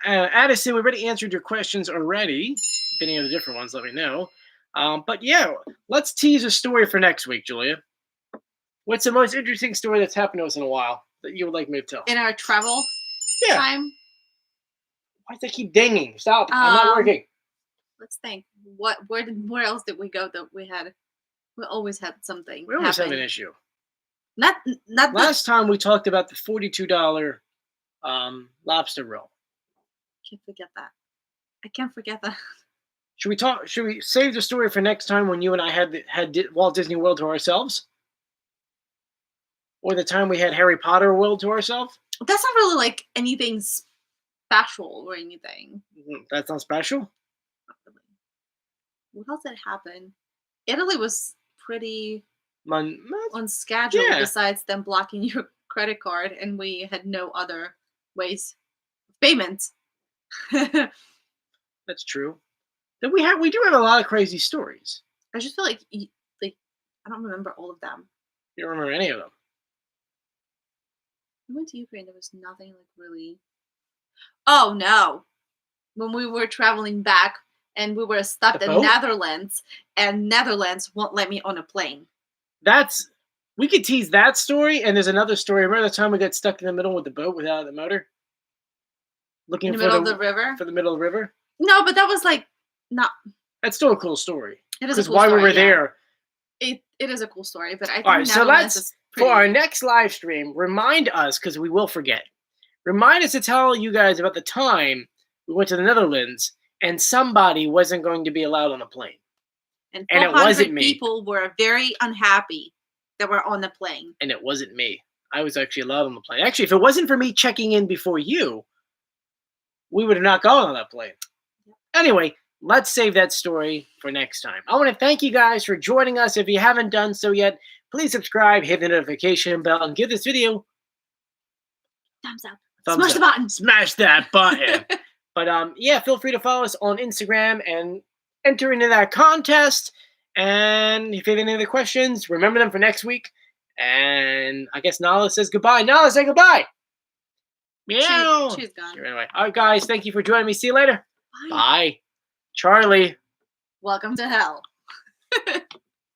Addison, we already answered your questions already. If any of the different ones, let me know. But yeah, let's tease a story for next week, Julia. What's the most interesting story that's happened to us in a while that you would like me to tell? In our travel time? Why does it keep dinging? Stop. I'm not working. Let's think. Where else did we go that we always had something We always happen. have an issue. Not Last time we talked about the $42 lobster roll. Can't forget that. I can't forget that. Should we save the story for next time when you and I had Walt Disney World to ourselves? Or the time we had Harry Potter World to ourselves? That's not really like anything special or anything. That's not special? What else did happen? Italy was pretty on schedule, besides them blocking your credit card, and we had no other ways of payment. That's true. Then we do have a lot of crazy stories. I just feel like I don't remember all of them. You don't remember any of them? We went to Ukraine. There was nothing like really. Oh no! When we were traveling back and we were stuck in Netherlands, and Netherlands won't let me on a plane. We could tease that story, and there's another story. Remember the time we got stuck in the middle with the boat without the motor? Looking in the middle of the river? For the middle of the river? No, but that was like not. That's still a cool story. It is a cool story. Because while we were there. It is a cool story, but I think all right, so for our next live stream, remind us, because we will forget. Remind us to tell you guys about the time we went to the Netherlands and somebody wasn't going to be allowed on a plane. And it wasn't me. People were very unhappy that were on the plane. And it wasn't me. I was actually allowed on the plane. Actually, if it wasn't for me checking in before you, we would have not gone on that plane. Anyway, let's save that story for next time. I want to thank you guys for joining us. If you haven't done so yet, please subscribe, hit the notification bell, and give this video thumbs up. Smash the button. Smash that button. But yeah, feel free to follow us on Instagram and enter into that contest. And if you have any other questions, remember them for next week. And I guess Nala says goodbye. Nala, say goodbye. Meow. She's gone. Anyway, all right, guys, thank you for joining me. See you later. Bye. Bye. Charlie. Welcome to hell.